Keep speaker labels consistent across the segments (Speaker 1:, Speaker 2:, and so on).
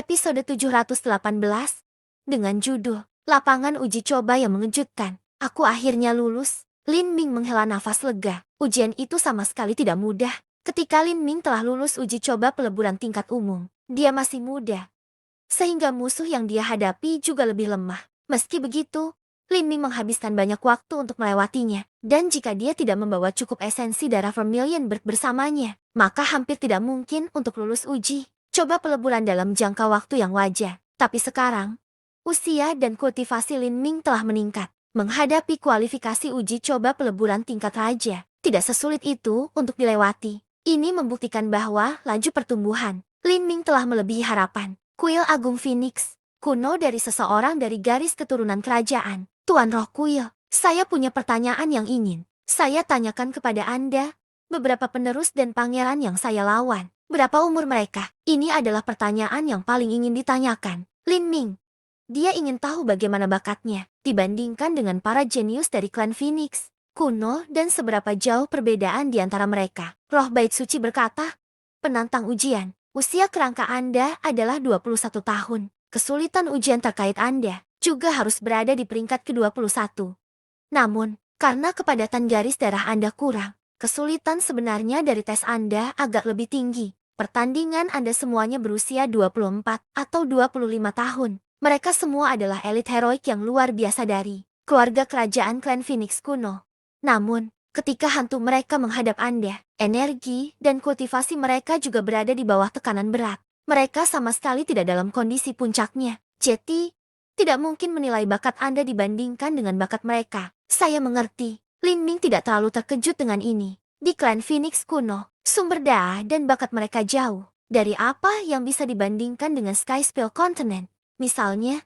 Speaker 1: Episode 718 dengan judul Lapangan Uji Coba yang Mengejutkan. Aku akhirnya lulus. Lin Ming menghela nafas lega. Ujian itu sama sekali tidak mudah. Ketika Lin Ming telah lulus uji coba peleburan tingkat umum, dia masih muda, sehingga musuh yang dia hadapi juga lebih lemah. Meski begitu, Lin Ming menghabiskan banyak waktu untuk melewatinya. Dan jika dia tidak membawa cukup esensi darah Vermilion bersamanya, maka hampir tidak mungkin untuk lulus uji coba peleburan dalam jangka waktu yang wajar. Tapi sekarang, usia dan kultivasi Lin Ming telah meningkat. Menghadapi kualifikasi uji coba peleburan tingkat raja, tidak sesulit itu untuk dilewati. Ini membuktikan bahwa laju pertumbuhan Lin Ming telah melebihi harapan. Kuil Agung Phoenix, kuno dari seseorang dari garis keturunan kerajaan. Tuan Roh Kuil, saya punya pertanyaan yang ingin saya tanyakan kepada Anda. Beberapa penerus dan pangeran yang saya lawan, berapa umur mereka? Ini adalah pertanyaan yang paling ingin ditanyakan. Lin Ming, dia ingin tahu bagaimana bakatnya dibandingkan dengan para jenius dari klan Phoenix kuno dan seberapa jauh perbedaan di antara mereka. Roh Bait Suci berkata, penantang ujian, usia kerangka Anda adalah 21 tahun. Kesulitan ujian terkait Anda juga harus berada di peringkat ke-21. Namun, karena kepadatan garis darah Anda kurang, kesulitan sebenarnya dari tes Anda agak lebih tinggi. Pertandingan Anda semuanya berusia 24 atau 25 tahun. Mereka semua adalah elit heroik yang luar biasa dari keluarga kerajaan klan Phoenix kuno. Namun, ketika hantu mereka menghadap Anda, energi dan kultivasi mereka juga berada di bawah tekanan berat. Mereka sama sekali tidak dalam kondisi puncaknya. Jadi, tidak mungkin menilai bakat Anda dibandingkan dengan bakat mereka. Saya mengerti. Lin Ming tidak terlalu terkejut dengan ini. Di klan Phoenix kuno, sumber daya dan bakat mereka jauh dari apa yang bisa dibandingkan dengan Sky Spell Continent. Misalnya,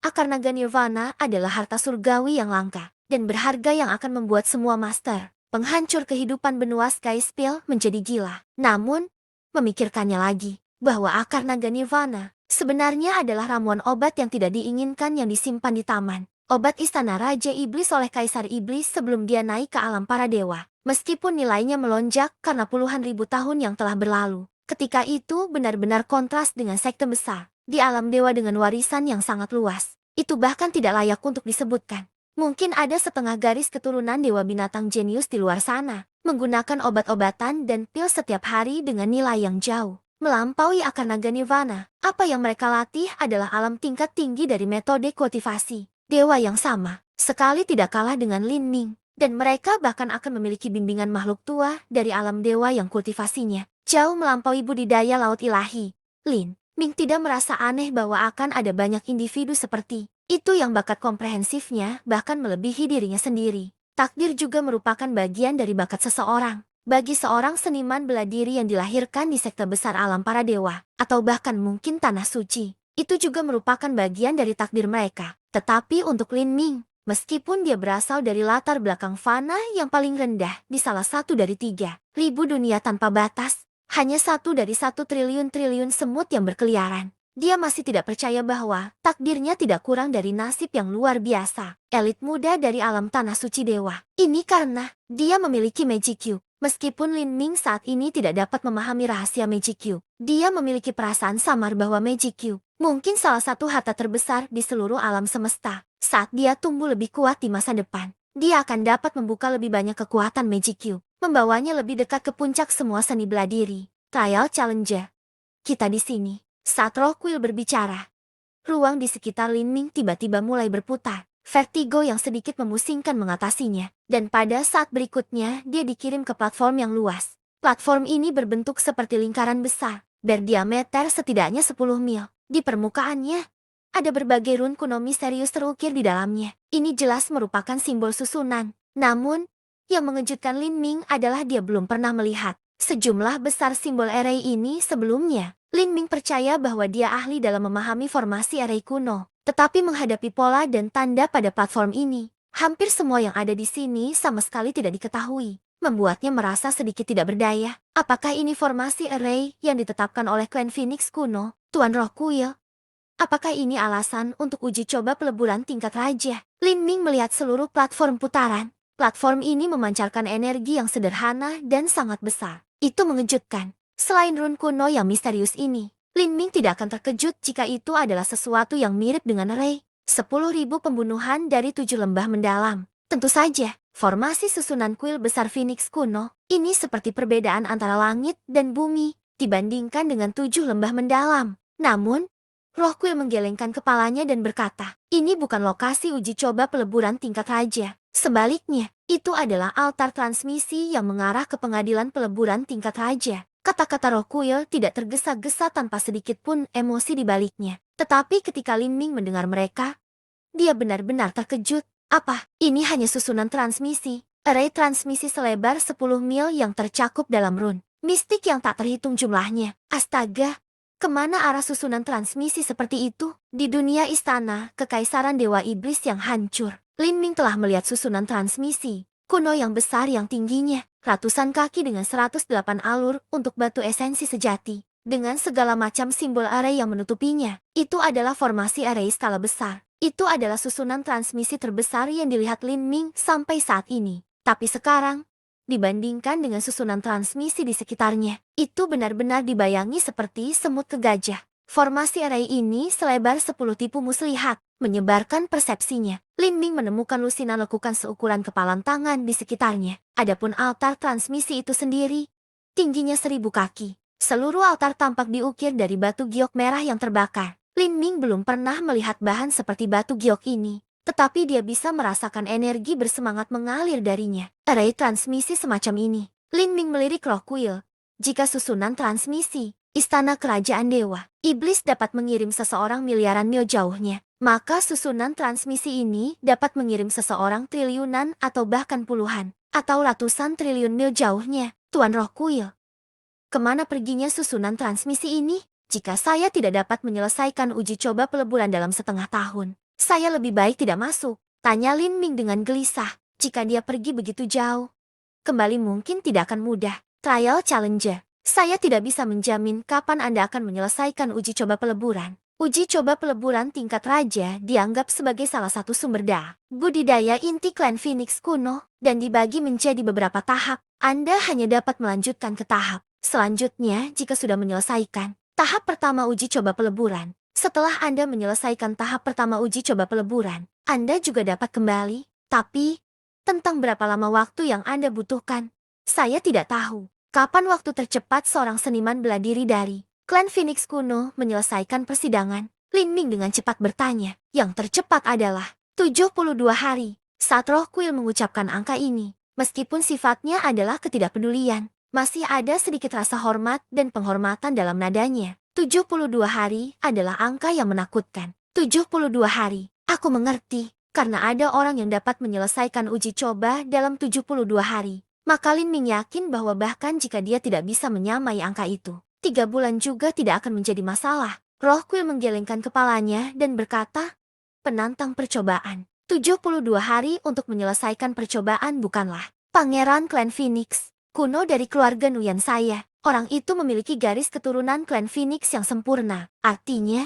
Speaker 1: akar naga Nirvana adalah harta surgawi yang langka dan berharga yang akan membuat semua master penghancur kehidupan benua Sky Spell menjadi gila. Namun, memikirkannya lagi, bahwa akar naga Nirvana sebenarnya adalah ramuan obat yang tidak diinginkan yang disimpan di taman obat Istana Raja Iblis oleh Kaisar Iblis sebelum dia naik ke alam para dewa. Meskipun nilainya melonjak karena puluhan ribu tahun yang telah berlalu, ketika itu benar-benar kontras dengan sekte besar di alam dewa dengan warisan yang sangat luas. Itu bahkan tidak layak untuk disebutkan. Mungkin ada setengah garis keturunan dewa binatang jenius di luar sana, menggunakan obat-obatan dan pil setiap hari dengan nilai yang jauh melampaui akar naga Nirvana. Apa yang mereka latih adalah alam tingkat tinggi dari metode kultivasi dewa yang sama, sekali tidak kalah dengan Lin Ming. Dan mereka bahkan akan memiliki bimbingan makhluk tua dari alam dewa yang kultivasinya jauh melampaui budidaya laut ilahi. Lin Ming tidak merasa aneh bahwa akan ada banyak individu seperti itu yang bakat komprehensifnya bahkan melebihi dirinya sendiri. Takdir juga merupakan bagian dari bakat seseorang. Bagi seorang seniman bela diri yang dilahirkan di sekte besar alam para dewa, atau bahkan mungkin tanah suci, itu juga merupakan bagian dari takdir mereka. Tetapi untuk Lin Ming, meskipun dia berasal dari latar belakang fana yang paling rendah di salah satu dari 3.000 dunia tanpa batas, hanya 1 dari 1 triliun semut yang berkeliaran, dia masih tidak percaya bahwa takdirnya tidak kurang dari nasib yang luar biasa. Elit muda dari alam tanah suci dewa. Ini karena dia memiliki Magic Cube. Meskipun Lin Ming saat ini tidak dapat memahami rahasia Magic Cube, dia memiliki perasaan samar bahwa Magic Cube mungkin salah satu harta terbesar di seluruh alam semesta. Saat dia tumbuh lebih kuat di masa depan, dia akan dapat membuka lebih banyak kekuatan Magic Cube, membawanya lebih dekat ke puncak semua seni bela diri. Trial Challenger. Kita di sini. Saat Roh Kuil berbicara, ruang di sekitar Lin Ming tiba-tiba mulai berputar. Vertigo yang sedikit memusingkan mengatasinya. Dan pada saat berikutnya, dia dikirim ke platform yang luas. Platform ini berbentuk seperti lingkaran besar, berdiameter setidaknya 10 mil. Di permukaannya, ada berbagai rune kuno misterius terukir di dalamnya. Ini jelas merupakan simbol susunan. Namun, yang mengejutkan Lin Ming adalah dia belum pernah melihat sejumlah besar simbol array ini sebelumnya. Lin Ming percaya bahwa dia ahli dalam memahami formasi array kuno. Tetapi menghadapi pola dan tanda pada platform ini, hampir semua yang ada di sini sama sekali tidak diketahui. Membuatnya merasa sedikit tidak berdaya. Apakah ini formasi array yang ditetapkan oleh klan Phoenix kuno, Tuan Roh Kuil? Apakah ini alasan untuk uji coba peleburan tingkat raja? Lin Ming melihat seluruh platform putaran. Platform ini memancarkan energi yang sederhana dan sangat besar. Itu mengejutkan. Selain rune kuno yang misterius ini, Lin Ming tidak akan terkejut jika itu adalah sesuatu yang mirip dengan Rei. 10.000 pembunuhan dari 7 lembah mendalam. Tentu saja, formasi susunan kuil besar Phoenix kuno, ini seperti perbedaan antara langit dan bumi, dibandingkan dengan 7 lembah mendalam. Namun, roh kuil menggelengkan kepalanya dan berkata, ini bukan lokasi uji coba peleburan tingkat raja. Sebaliknya, itu adalah altar transmisi yang mengarah ke pengadilan peleburan tingkat raja. Kata-kata roh kuil tidak tergesa-gesa tanpa sedikit pun emosi di baliknya. Tetapi ketika Lin Ming mendengar mereka, dia benar-benar terkejut. Apa? Ini hanya susunan transmisi. Array transmisi selebar 10 mil yang tercakup dalam rune mistik yang tak terhitung jumlahnya. Astaga! Kemana arah susunan transmisi seperti itu? Di dunia istana, kekaisaran Dewa Iblis yang hancur, Lin Ming telah melihat susunan transmisi kuno yang besar yang tingginya ratusan kaki dengan 108 alur untuk batu esensi sejati. Dengan segala macam simbol array yang menutupinya, itu adalah formasi array skala besar. Itu adalah susunan transmisi terbesar yang dilihat Lin Ming sampai saat ini. Tapi sekarang, dibandingkan dengan susunan transmisi di sekitarnya, itu benar-benar dibayangi seperti semut ke gajah. Formasi array ini selebar 10 tipu muslihat, menyebarkan persepsinya. Lin Ming menemukan lusinan lekukan seukuran kepalan tangan di sekitarnya. Adapun altar transmisi itu sendiri, tingginya 1000 kaki. Seluruh altar tampak diukir dari batu giok merah yang terbakar. Lin Ming belum pernah melihat bahan seperti batu giok ini, tetapi dia bisa merasakan energi bersemangat mengalir darinya. Array transmisi semacam ini. Lin Ming melirik roh kuil. Jika susunan transmisi, istana kerajaan dewa, iblis dapat mengirim seseorang miliaran mil jauhnya, maka susunan transmisi ini dapat mengirim seseorang triliunan atau bahkan puluhan, atau ratusan triliun mil jauhnya. Tuan roh kuil, kemana perginya susunan transmisi ini? Jika saya tidak dapat menyelesaikan uji coba peleburan dalam setengah tahun, saya lebih baik tidak masuk. Tanya Lin Ming dengan gelisah. Jika dia pergi begitu jauh, kembali mungkin tidak akan mudah. Trial Challenger, saya tidak bisa menjamin kapan Anda akan menyelesaikan uji coba peleburan. Uji coba peleburan tingkat raja dianggap sebagai salah satu sumber daya budidaya inti klan Phoenix kuno, dan dibagi menjadi beberapa tahap. Anda hanya dapat melanjutkan ke tahap selanjutnya jika sudah menyelesaikan tahap pertama uji coba peleburan. Setelah Anda menyelesaikan tahap pertama uji coba peleburan, Anda juga dapat kembali. Tapi, tentang berapa lama waktu yang Anda butuhkan, saya tidak tahu. Kapan waktu tercepat seorang seniman bela diri dari klan Phoenix kuno menyelesaikan persidangan? Lin Ming dengan cepat bertanya. Yang tercepat adalah 72 hari. Saat roh kuil mengucapkan angka ini, meskipun sifatnya adalah ketidakpedulian, masih ada sedikit rasa hormat dan penghormatan dalam nadanya. 72 hari adalah angka yang menakutkan. 72 hari. Aku mengerti, karena ada orang yang dapat menyelesaikan uji coba dalam 72 hari. Maka Lin Ming yakin bahwa bahkan jika dia tidak bisa menyamai angka itu, 3 bulan juga tidak akan menjadi masalah. Roh kuil menggelengkan kepalanya dan berkata, penantang percobaan. 72 hari untuk menyelesaikan percobaan bukanlah pangeran klan Phoenix kuno dari keluarga Nuyan saya. Orang itu memiliki garis keturunan klan Phoenix yang sempurna. Artinya,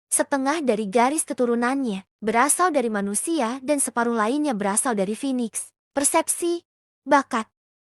Speaker 1: setengah dari garis keturunannya berasal dari manusia dan separuh lainnya berasal dari Phoenix. Persepsi, bakat,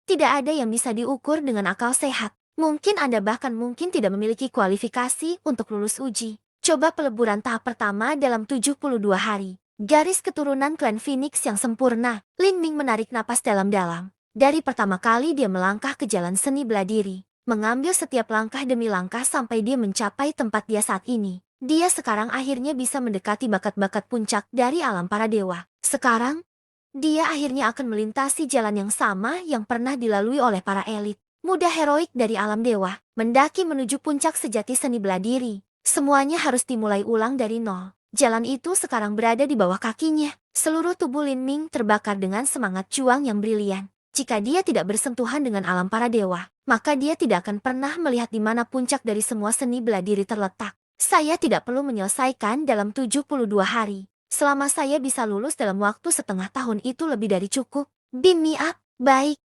Speaker 1: tidak ada yang bisa diukur dengan akal sehat. Mungkin Anda bahkan mungkin tidak memiliki kualifikasi untuk lulus uji coba peleburan tahap pertama dalam 72 hari. Garis keturunan klan Phoenix yang sempurna. Lin Ming menarik napas dalam-dalam. Dari pertama kali dia melangkah ke jalan seni bela diri, mengambil setiap langkah demi langkah sampai dia mencapai tempat dia saat ini. Dia sekarang akhirnya bisa mendekati bakat-bakat puncak dari alam para dewa. Sekarang, dia akhirnya akan melintasi jalan yang sama yang pernah dilalui oleh para elit muda heroik dari alam dewa, mendaki menuju puncak sejati seni bela diri. Semuanya harus dimulai ulang dari nol. Jalan itu sekarang berada di bawah kakinya. Seluruh tubuh Lin Ming terbakar dengan semangat juang yang brilian. Jika dia tidak bersentuhan dengan alam para dewa, maka dia tidak akan pernah melihat di mana puncak dari semua seni bela diri terletak. Saya tidak perlu menyelesaikan dalam 72 hari. Selama saya bisa lulus dalam waktu setengah tahun itu lebih dari cukup. Beam me up. Baik.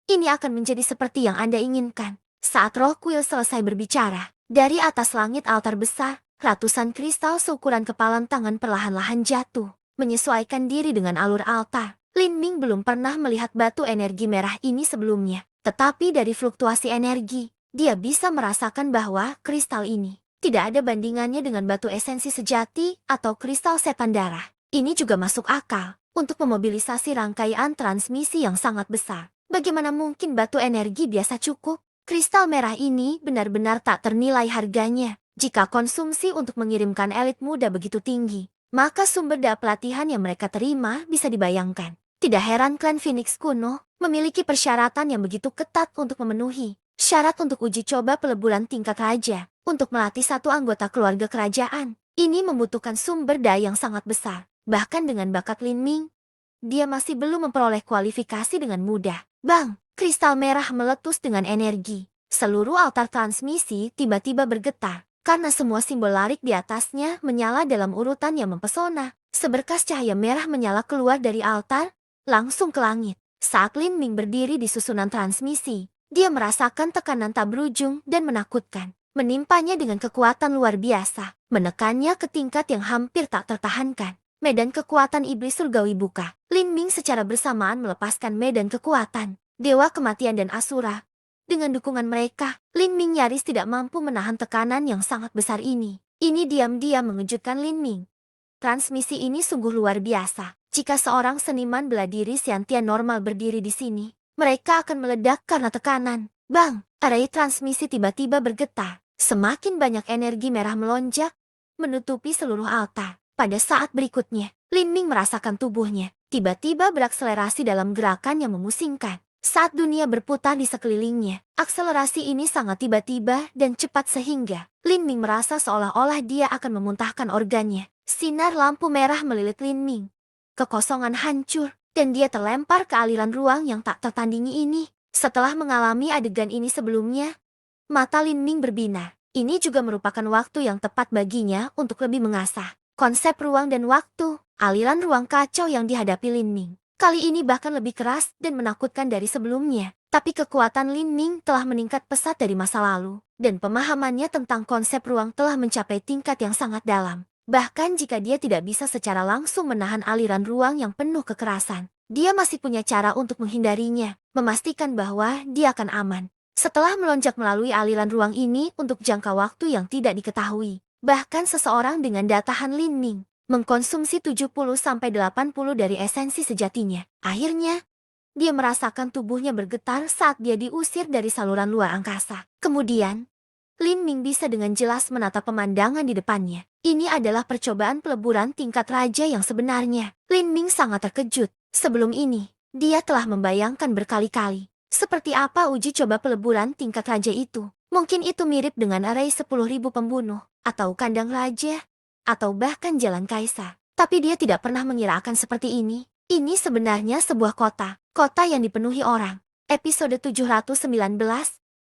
Speaker 1: Ini akan menjadi seperti yang Anda inginkan. Saat roh kuil selesai berbicara, dari atas langit altar besar, ratusan kristal seukuran kepalan tangan perlahan-lahan jatuh, menyesuaikan diri dengan alur altar. Lin Ming belum pernah melihat batu energi merah ini sebelumnya. Tetapi dari fluktuasi energi, dia bisa merasakan bahwa kristal ini Tidak ada bandingannya dengan batu esensi sejati atau kristal setan darah. Ini juga masuk akal untuk memobilisasi rangkaian transmisi yang sangat besar. Bagaimana mungkin batu energi biasa cukup? Kristal merah ini benar-benar tak ternilai harganya. Jika konsumsi untuk mengirimkan elit muda begitu tinggi, maka sumber daya pelatihan yang mereka terima bisa dibayangkan. Tidak heran klan Phoenix kuno memiliki persyaratan yang begitu ketat untuk memenuhi syarat untuk uji coba peleburan tingkat raja. Untuk melatih satu anggota keluarga kerajaan, ini membutuhkan sumber daya yang sangat besar. Bahkan dengan bakat Lin Ming, dia masih belum memperoleh kualifikasi dengan mudah. Bang, kristal merah meletus dengan energi. Seluruh altar transmisi tiba-tiba bergetar, karena semua simbol larik di atasnya menyala dalam urutan yang mempesona. Seberkas cahaya merah menyala keluar dari altar, langsung ke langit. Saat Lin Ming berdiri di susunan transmisi, dia merasakan tekanan tak berujung dan menakutkan. Menimpanya dengan kekuatan luar biasa, menekannya ke tingkat yang hampir tak tertahankan. Medan kekuatan iblis surgawi buka. Lin Ming secara bersamaan melepaskan medan kekuatan dewa kematian dan asura. Dengan dukungan mereka, Lin Ming nyaris tidak mampu menahan tekanan yang sangat besar ini. Ini diam-diam mengejutkan Lin Ming. Transmisi ini sungguh luar biasa. Jika seorang seniman bela diri Xiantian normal berdiri di sini, mereka akan meledak karena tekanan. Bang, array transmisi tiba-tiba bergetar. Semakin banyak energi merah melonjak, menutupi seluruh altar. Pada saat berikutnya, Lin Ming merasakan tubuhnya tiba-tiba berakselerasi dalam gerakan yang memusingkan. Saat dunia berputar di sekelilingnya, akselerasi ini sangat tiba-tiba dan cepat sehingga Lin Ming merasa seolah-olah dia akan memuntahkan organnya. Sinar lampu merah melilit Lin Ming. Kekosongan hancur, dan dia terlempar ke aliran ruang yang tak tertandingi ini. Setelah mengalami adegan ini sebelumnya, mata Lin Ming berbinar. Ini juga merupakan waktu yang tepat baginya untuk lebih mengasah konsep ruang dan waktu. Aliran ruang kacau yang dihadapi Lin Ming kali ini bahkan lebih keras dan menakutkan dari sebelumnya. Tapi kekuatan Lin Ming telah meningkat pesat dari masa lalu, dan pemahamannya tentang konsep ruang telah mencapai tingkat yang sangat dalam. Bahkan jika dia tidak bisa secara langsung menahan aliran ruang yang penuh kekerasan, dia masih punya cara untuk menghindarinya, memastikan bahwa dia akan aman. Setelah melonjak melalui aliran ruang ini untuk jangka waktu yang tidak diketahui, bahkan seseorang dengan datahan Lin Ming mengkonsumsi 70-80 dari esensi sejatinya. Akhirnya, dia merasakan tubuhnya bergetar saat dia diusir dari saluran luar angkasa. Kemudian, Lin Ming bisa dengan jelas menatap pemandangan di depannya. Ini adalah percobaan peleburan tingkat raja yang sebenarnya. Lin Ming sangat terkejut. Sebelum ini, dia telah membayangkan berkali-kali seperti apa uji coba peleburan tingkat raja itu. Mungkin itu mirip dengan array 10.000 pembunuh, atau kandang raja, atau bahkan jalan kaisar. Tapi dia tidak pernah mengira akan seperti ini. Ini sebenarnya sebuah kota yang dipenuhi orang. Episode 719,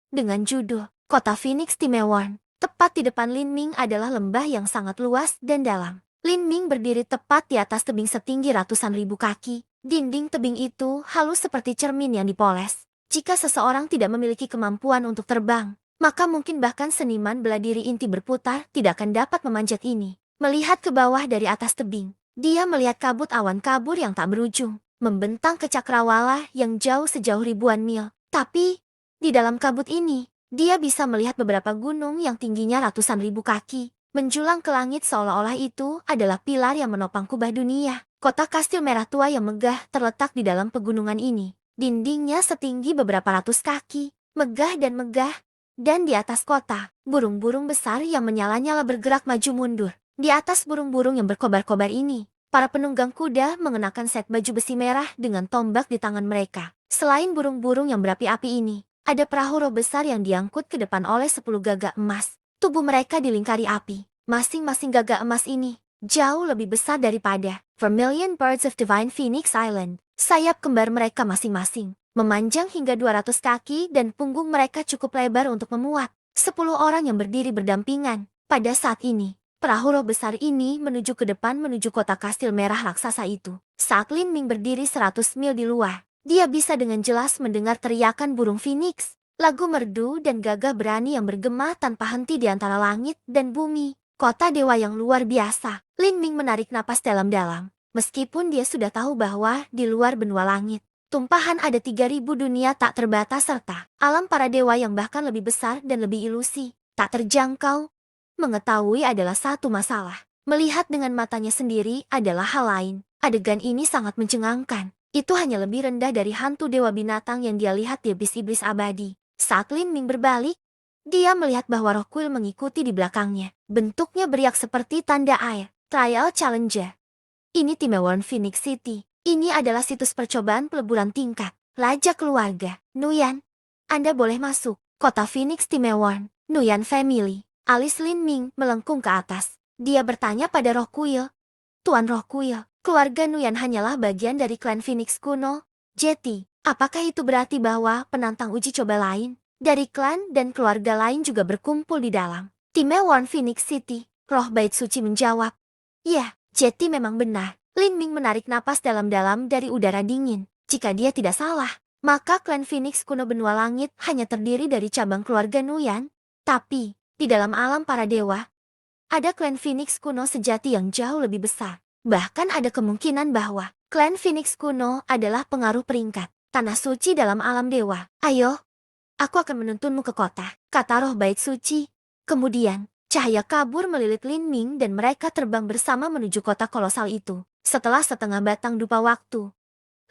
Speaker 1: dengan judul Kota Phoenix Timeworm. Tepat di depan Lin Ming adalah lembah yang sangat luas dan dalam. Lin Ming berdiri tepat di atas tebing setinggi ratusan ribu kaki. Dinding tebing itu halus seperti cermin yang dipoles. Jika seseorang tidak memiliki kemampuan untuk terbang, maka mungkin bahkan seniman bela diri inti berputar tidak akan dapat memanjat ini. Melihat ke bawah dari atas tebing, dia melihat kabut awan kabur yang tak berujung, membentang ke cakrawala yang jauh sejauh ribuan mil. Tapi, di dalam kabut ini, dia bisa melihat beberapa gunung yang tingginya ratusan ribu kaki, menjulang ke langit seolah-olah itu adalah pilar yang menopang kubah dunia. Kota kastil merah tua yang megah terletak di dalam pegunungan ini. Dindingnya setinggi beberapa ratus kaki, megah dan megah. Dan di atas kota, burung-burung besar yang menyala-nyala bergerak maju mundur. Di atas burung-burung yang berkobar-kobar ini, para penunggang kuda mengenakan set baju besi merah dengan tombak di tangan mereka. Selain burung-burung yang berapi-api ini, ada perahu roh besar yang diangkut ke depan oleh 10 gagak emas. Tubuh mereka dilingkari api. Masing-masing gagak emas ini jauh lebih besar daripada Vermilion Birds of Divine Phoenix Island. Sayap kembar mereka masing-masing memanjang hingga 200 kaki dan punggung mereka cukup lebar untuk memuat 10 orang yang berdiri berdampingan. Pada saat ini, perahu roh besar ini menuju ke depan menuju kota kastil merah raksasa itu. Saat Lin Ming berdiri 100 mil di luar, dia bisa dengan jelas mendengar teriakan burung phoenix, lagu merdu dan gagah berani yang bergema tanpa henti di antara langit dan bumi. Kota dewa yang luar biasa. Lin Ming menarik napas dalam-dalam. Meskipun dia sudah tahu bahwa di luar benua langit, tumpahan ada 3.000 dunia tak terbatas serta alam para dewa yang bahkan lebih besar dan lebih ilusi, tak terjangkau. Mengetahui adalah satu masalah. Melihat dengan matanya sendiri adalah hal lain. Adegan ini sangat mencengangkan. Itu hanya lebih rendah dari hantu dewa binatang yang dia lihat di iblis-iblis abadi. Saat Lin Ming berbalik, dia melihat bahwa roh kuil mengikuti di belakangnya. Bentuknya beriak seperti tanda air. Trial Challenger. Ini Timewon Phoenix City. Ini adalah situs percobaan peleburan tingkat. Raja keluarga. Nuyan, Anda boleh masuk. Kota Phoenix Timewon. Nuyan Family. Alis Lin Ming melengkung ke atas. Dia bertanya pada roh kuil. Tuan roh kuil, keluarga Nuyan hanyalah bagian dari klan Phoenix kuno. Jetty, apakah itu berarti bahwa penantang uji coba lain dari klan dan keluarga lain juga berkumpul di dalam Timewon Phoenix City? Roh bait suci menjawab. Ya, Jetty memang benar. Lin Ming menarik napas dalam-dalam dari udara dingin. Jika dia tidak salah, maka klan Phoenix kuno benua langit hanya terdiri dari cabang keluarga Nuyan. Tapi, di dalam alam para dewa, ada klan Phoenix kuno sejati yang jauh lebih besar. Bahkan ada kemungkinan bahwa klan Phoenix kuno adalah pengaruh peringkat tanah suci dalam alam dewa. Ayo, aku akan menuntunmu ke kota, kata roh bait suci. Kemudian, cahaya kabur melilit Lin Ming dan mereka terbang bersama menuju kota kolosal itu. Setelah setengah batang dupa waktu,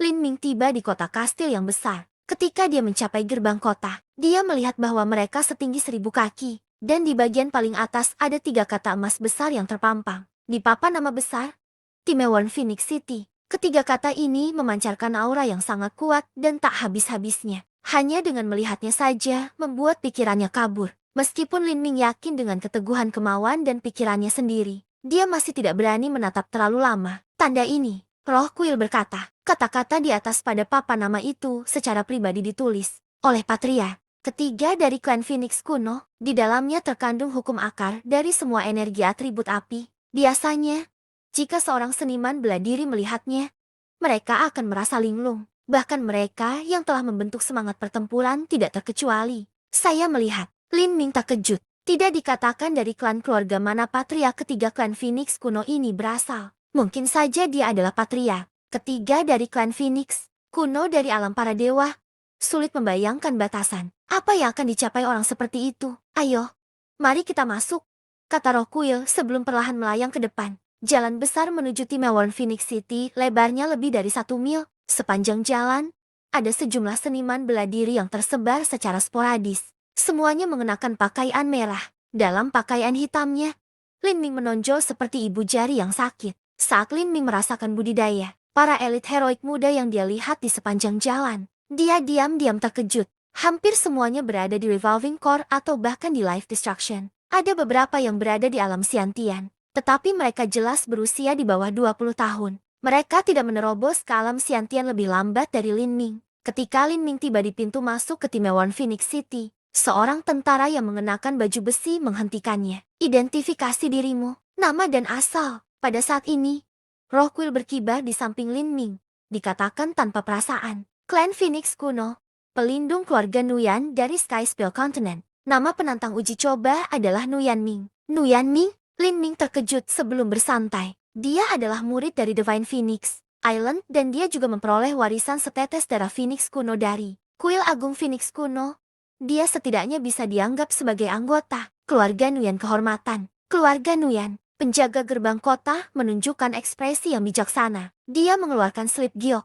Speaker 1: Lin Ming tiba di kota kastil yang besar. Ketika dia mencapai gerbang kota, dia melihat bahwa mereka setinggi 1000 kaki. Dan di bagian paling atas ada 3 kata emas besar yang terpampang. Di papan nama besar, Timewon Phoenix City. Ketiga kata ini memancarkan aura yang sangat kuat dan tak habis-habisnya. Hanya dengan melihatnya saja membuat pikirannya kabur. Meskipun Lin Ming yakin dengan keteguhan kemauan dan pikirannya sendiri, dia masih tidak berani menatap terlalu lama. Tanda ini, roh kuil berkata, kata-kata di atas pada papan nama itu secara pribadi ditulis oleh Patria. Ketiga dari klan Phoenix kuno, di dalamnya terkandung hukum akar dari semua energi atribut api. Biasanya, jika seorang seniman bela diri melihatnya, mereka akan merasa linglung. Bahkan mereka yang telah membentuk semangat pertempuran tidak terkecuali. Saya melihat, Lin Ming tak kejut. Tidak dikatakan dari klan keluarga mana Patria ketiga klan Phoenix kuno ini berasal. Mungkin saja dia adalah Patria ketiga dari klan Phoenix kuno dari alam para dewa. Sulit membayangkan batasan. Apa yang akan dicapai orang seperti itu? Ayo, mari kita masuk, kata roh kuil sebelum perlahan melayang ke depan. Jalan besar menuju Timewon Phoenix City lebarnya lebih dari 1 mil. Sepanjang jalan, ada sejumlah seniman bela diri yang tersebar secara sporadis. Semuanya mengenakan pakaian merah. Dalam pakaian hitamnya, Lin Ming menonjol seperti ibu jari yang sakit. Saat Lin Ming merasakan budidaya para elit heroik muda yang dia lihat di sepanjang jalan, dia diam-diam terkejut. Hampir semuanya berada di Revolving Core atau bahkan di Life Destruction. Ada beberapa yang berada di alam Xiantian, tetapi mereka jelas berusia di bawah 20 tahun. Mereka tidak menerobos ke alam Xiantian lebih lambat dari Lin Ming. Ketika Lin Ming tiba di pintu masuk ke Timewon Phoenix City, seorang tentara yang mengenakan baju besi menghentikannya. Identifikasi dirimu, nama dan asal. Pada saat ini, roh kuil berkibar di samping Lin Ming. Dikatakan tanpa perasaan. Klan Phoenix kuno, pelindung keluarga Nuyan dari Sky Spell Continent. Nama penantang uji coba adalah Nuyan Ming. Nuyan Ming? Lin Ming terkejut sebelum bersantai. Dia adalah murid dari Divine Phoenix Island dan dia juga memperoleh warisan setetes darah Phoenix kuno dari Kuil Agung Phoenix kuno. Dia setidaknya bisa dianggap sebagai anggota keluarga Nuyan kehormatan. Keluarga Nuyan, penjaga gerbang kota, menunjukkan ekspresi yang bijaksana. Dia mengeluarkan slip giok,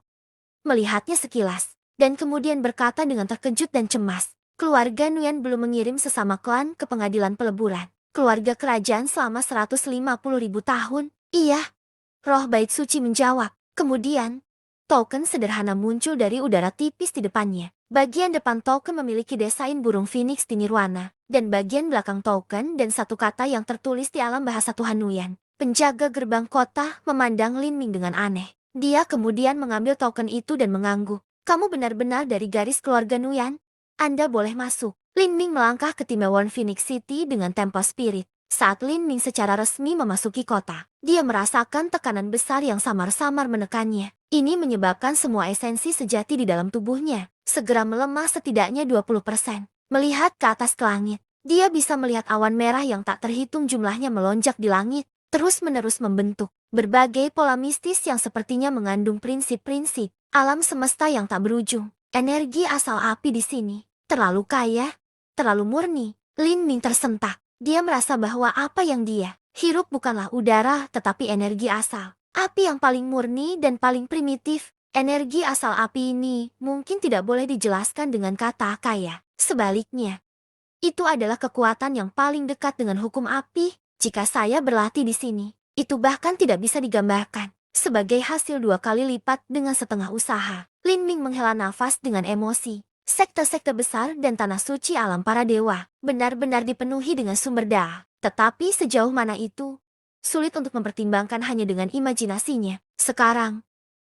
Speaker 1: melihatnya sekilas, dan kemudian berkata dengan terkejut dan cemas. Keluarga Nuyan belum mengirim sesama klan ke pengadilan peleburan. Keluarga kerajaan selama 150.000 tahun. Iya, roh bait suci menjawab. Kemudian, token sederhana muncul dari udara tipis di depannya. Bagian depan token memiliki desain burung phoenix di nirwana, dan bagian belakang token dan satu kata yang tertulis di alam bahasa Tuhan Nuyan. Penjaga gerbang kota memandang Lin Ming dengan aneh. Dia kemudian mengambil token itu dan mengangguk. Kamu benar-benar dari garis keluarga Nuyan? Anda boleh masuk. Lin Ming melangkah ke Timewon Phoenix City dengan tempo spirit. Saat Lin Ming secara resmi memasuki kota, dia merasakan tekanan besar yang samar-samar menekannya. Ini menyebabkan semua esensi sejati di dalam tubuhnya segera melemah setidaknya 20%. Melihat ke atas ke langit, dia bisa melihat awan merah yang tak terhitung jumlahnya melonjak di langit, terus-menerus membentuk berbagai pola mistis yang sepertinya mengandung prinsip-prinsip alam semesta yang tak berujung. Energi asal api di sini terlalu kaya, terlalu murni. Lin Ming tersentak. Dia merasa bahwa apa yang dia hirup bukanlah udara tetapi energi asal. Api yang paling murni dan paling primitif. Energi asal api ini mungkin tidak boleh dijelaskan dengan kata kaya. Sebaliknya, itu adalah kekuatan yang paling dekat dengan hukum api. Jika saya berlatih di sini, itu bahkan tidak bisa digambarkan. Sebagai hasil 2 kali lipat dengan setengah usaha, Lin Ming menghela nafas dengan emosi. Sekte-sekte besar dan tanah suci alam para dewa benar-benar dipenuhi dengan sumber daya. Tetapi sejauh mana itu? Sulit untuk mempertimbangkan hanya dengan imajinasinya. Sekarang,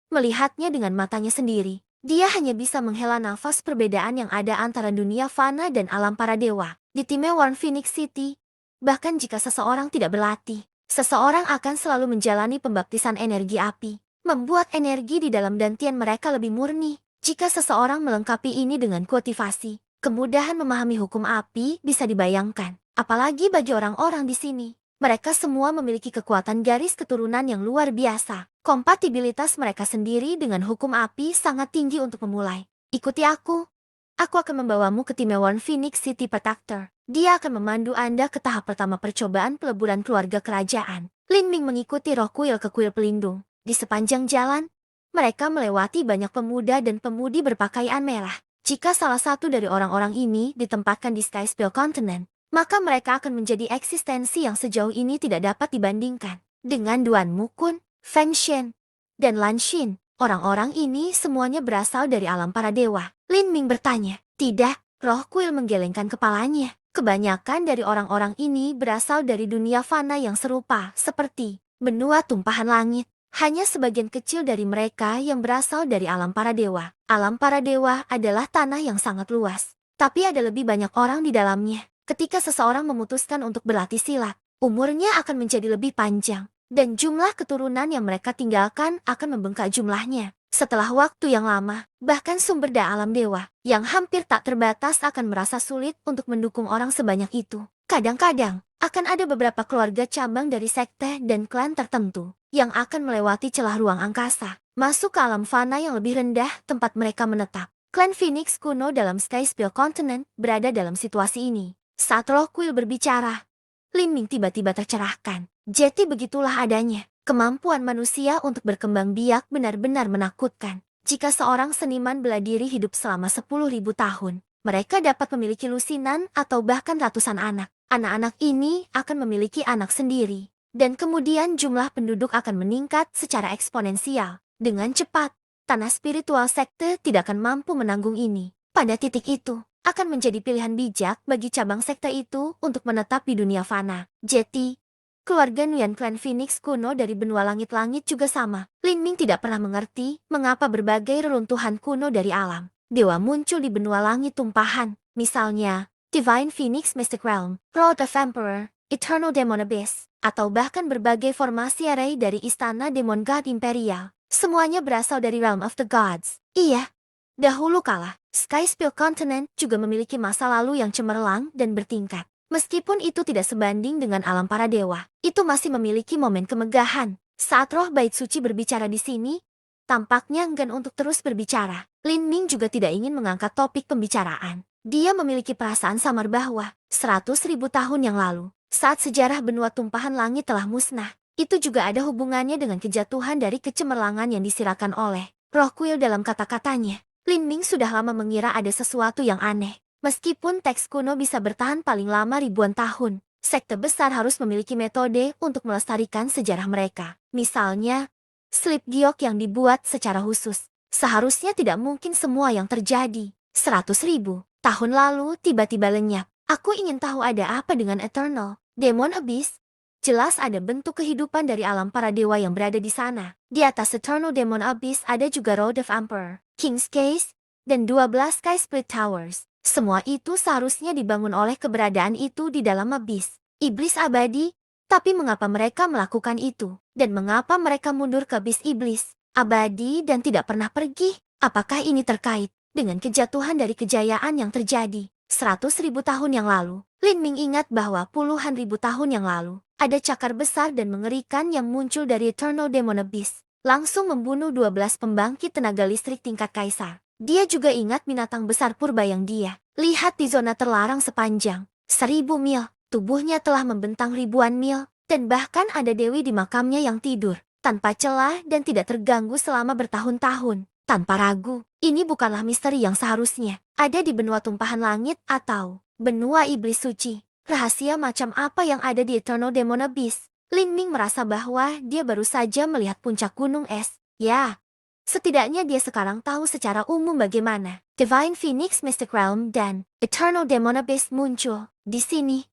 Speaker 1: melihatnya dengan matanya sendiri, dia hanya bisa menghela nafas perbedaan yang ada antara dunia fana dan alam para dewa. Di Timewarn Phoenix City, bahkan jika seseorang tidak berlatih, seseorang akan selalu menjalani pembaptisan energi api, membuat energi di dalam dantian mereka lebih murni. Jika seseorang melengkapi ini dengan kultivasi, kemudahan memahami hukum api bisa dibayangkan. Apalagi bagi orang-orang di sini. Mereka semua memiliki kekuatan garis keturunan yang luar biasa. Kompatibilitas mereka sendiri dengan hukum api sangat tinggi untuk memulai. Ikuti aku. Aku akan membawamu ke Timewarn Phoenix City Protector. Dia akan memandu Anda ke tahap pertama percobaan peleburan keluarga kerajaan. Lin Ming mengikuti roh kuil ke kuil pelindung. Di sepanjang jalan, mereka melewati banyak pemuda dan pemudi berpakaian merah. Jika salah satu dari orang-orang ini ditempatkan di Skyspill Continent, maka mereka akan menjadi eksistensi yang sejauh ini tidak dapat dibandingkan dengan Duan Mukun, Feng Shen, dan Lan Xin. Orang-orang ini semuanya berasal dari alam para dewa. Lin Ming bertanya. Tidak, roh kuil menggelengkan kepalanya. Kebanyakan dari orang-orang ini berasal dari dunia fana yang serupa, seperti benua tumpahan langit. Hanya sebagian kecil dari mereka yang berasal dari alam para dewa. Alam para dewa adalah tanah yang sangat luas, tapi ada lebih banyak orang di dalamnya. Ketika seseorang memutuskan untuk berlatih silat, umurnya akan menjadi lebih panjang, dan jumlah keturunan yang mereka tinggalkan akan membengkak jumlahnya. Setelah waktu yang lama, bahkan sumber daya alam dewa, yang hampir tak terbatas akan merasa sulit untuk mendukung orang sebanyak itu. Kadang-kadang, akan ada beberapa keluarga cabang dari sekte dan klan tertentu, yang akan melewati celah ruang angkasa, masuk ke alam fana yang lebih rendah tempat mereka menetap. Klan Phoenix kuno dalam Skyspill Continent berada dalam situasi ini. Saat roh kuil berbicara, Lin Ming tiba-tiba tercerahkan. Jadi begitulah adanya. Kemampuan manusia untuk berkembang biak benar-benar menakutkan. Jika seorang seniman bela diri hidup selama 10.000 tahun, mereka dapat memiliki lusinan atau bahkan ratusan anak. Anak-anak ini akan memiliki anak sendiri. Dan kemudian jumlah penduduk akan meningkat secara eksponensial. Dengan cepat, tanah spiritual sekte tidak akan mampu menanggung ini. Pada titik itu, akan menjadi pilihan bijak bagi cabang sekte itu untuk menetap di dunia fana. Jeti, keluarga Nguyen Clan Phoenix kuno dari benua langit-langit juga sama. Lin Ming tidak pernah mengerti mengapa berbagai reruntuhan kuno dari alam dewa muncul di benua langit tumpahan. Misalnya, Divine Phoenix Mystic Realm, Road of Emperor, Eternal Demon Abyss, atau bahkan berbagai formasi array dari istana Demon God Imperial. Semuanya berasal dari Realm of the Gods. Iya. Dahulu kala, Skyspill Continent juga memiliki masa lalu yang cemerlang dan bertingkat. Meskipun itu tidak sebanding dengan alam para dewa, itu masih memiliki momen kemegahan. Saat roh bait suci berbicara di sini, tampaknya enggan untuk terus berbicara. Lin Ming juga tidak ingin mengangkat topik pembicaraan. Dia memiliki perasaan samar bahwa 100.000 tahun yang lalu, saat sejarah benua tumpahan langit telah musnah, itu juga ada hubungannya dengan kejatuhan dari kecemerlangan yang disirakan oleh roh kuil dalam kata-katanya. Lin Ming sudah lama mengira ada sesuatu yang aneh. Meskipun teks kuno bisa bertahan paling lama ribuan tahun, sekte besar harus memiliki metode untuk melestarikan sejarah mereka. Misalnya, slip giok yang dibuat secara khusus. Seharusnya tidak mungkin semua yang terjadi 100.000 tahun lalu tiba-tiba lenyap. Aku ingin tahu ada apa dengan Eternal Demon Abyss. Jelas ada bentuk kehidupan dari alam para dewa yang berada di sana. Di atas Eternal Demon Abyss ada juga Road of Emperor, King's Case, dan 12 Sky Split Towers. Semua itu seharusnya dibangun oleh keberadaan itu di dalam Abyss. Iblis abadi, tapi mengapa mereka melakukan itu? Dan mengapa mereka mundur ke Abyss Iblis abadi dan tidak pernah pergi? Apakah ini terkait dengan kejatuhan dari kejayaan yang terjadi 100.000 tahun yang lalu? Lin Ming ingat bahwa puluhan ribu tahun yang lalu, ada cakar besar dan mengerikan yang muncul dari Eternal Demon Abyss, langsung membunuh 12 pembangkit tenaga listrik tingkat kaisar. Dia juga ingat binatang besar purba yang dia lihat di zona terlarang sepanjang 1.000 mil. Tubuhnya telah membentang ribuan mil, dan bahkan ada dewi di makamnya yang tidur, tanpa celah dan tidak terganggu selama bertahun-tahun. Tanpa ragu, ini bukanlah misteri yang seharusnya ada di benua tumpahan langit atau benua iblis suci. Rahasia macam apa yang ada di Eternal Demon Abyss? Lin Ming merasa bahwa dia baru saja melihat puncak gunung es. Ya, setidaknya dia sekarang tahu secara umum bagaimana Divine Phoenix Mystic Realm dan Eternal Demon Abyss muncul. Di sini,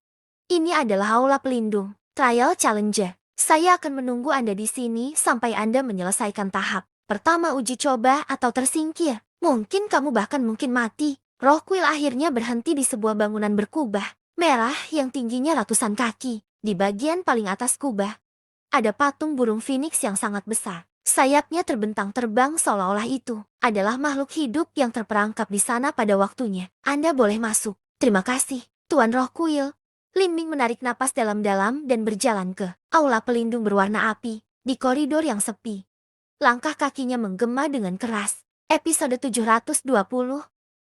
Speaker 1: ini adalah aula pelindung, Trial Challenger. Saya akan menunggu Anda di sini sampai Anda menyelesaikan tahap pertama uji coba atau tersingkir. Mungkin kamu bahkan mungkin mati. Roh kuil akhirnya berhenti di sebuah bangunan berkubah merah yang tingginya ratusan kaki. Di bagian paling atas kubah, ada patung burung phoenix yang sangat besar. Sayapnya terbentang terbang seolah-olah itu adalah makhluk hidup yang terperangkap di sana pada waktunya. Anda boleh masuk. Terima kasih, Tuan Roh Kuil. Lin Ming menarik napas dalam-dalam dan berjalan ke aula pelindung berwarna api. Di koridor yang sepi, langkah kakinya menggema dengan keras. Episode 720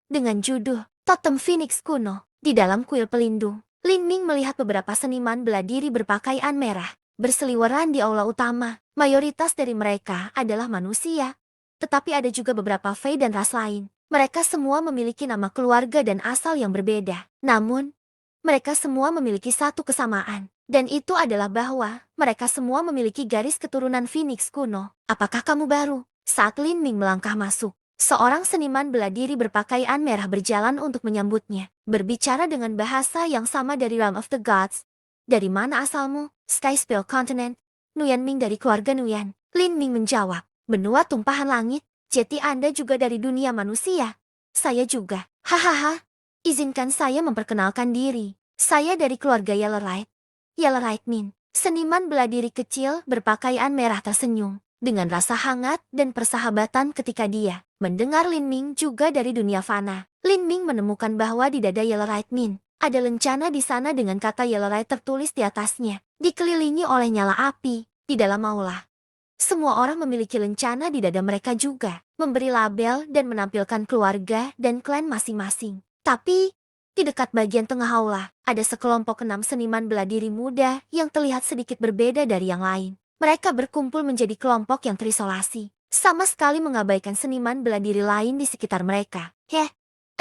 Speaker 1: dengan judul Totem Phoenix Kuno. Di dalam kuil pelindung, Lin Ming melihat beberapa seniman bela diri berpakaian merah berseliweran di aula utama. Mayoritas dari mereka adalah manusia, tetapi ada juga beberapa Fey dan ras lain. Mereka semua memiliki nama keluarga dan asal yang berbeda. Namun, mereka semua memiliki satu kesamaan, dan itu adalah bahwa mereka semua memiliki garis keturunan Phoenix kuno. Apakah kamu baru? Saat Lin Ming melangkah masuk, seorang seniman bela diri berpakaian merah berjalan untuk menyambutnya, berbicara dengan bahasa yang sama dari Realm of the Gods. Dari mana asalmu? Sky Spell Continent. Nuyan Ming dari keluarga Nuyan. Lin Ming menjawab, benua tumpahan langit. Jadi Anda juga dari dunia manusia? Saya juga. Hahaha. Izinkan saya memperkenalkan diri. Saya dari keluarga Yellerite. Yellerite Min. Seniman bela diri kecil berpakaian merah tersenyum dengan rasa hangat dan persahabatan ketika dia mendengar Lin Ming juga dari dunia fana. Lin Ming menemukan bahwa di dada Yellerite Min ada lencana di sana dengan kata Yellerite tertulis di atasnya, dikelilingi oleh nyala api. Di dalam aula, semua orang memiliki lencana di dada mereka juga, memberi label dan menampilkan keluarga dan klan masing-masing. Tapi, di dekat bagian tengah aula, ada sekelompok 6 seniman bela diri muda yang terlihat sedikit berbeda dari yang lain. Mereka berkumpul menjadi kelompok yang terisolasi, sama sekali mengabaikan seniman bela diri lain di sekitar mereka.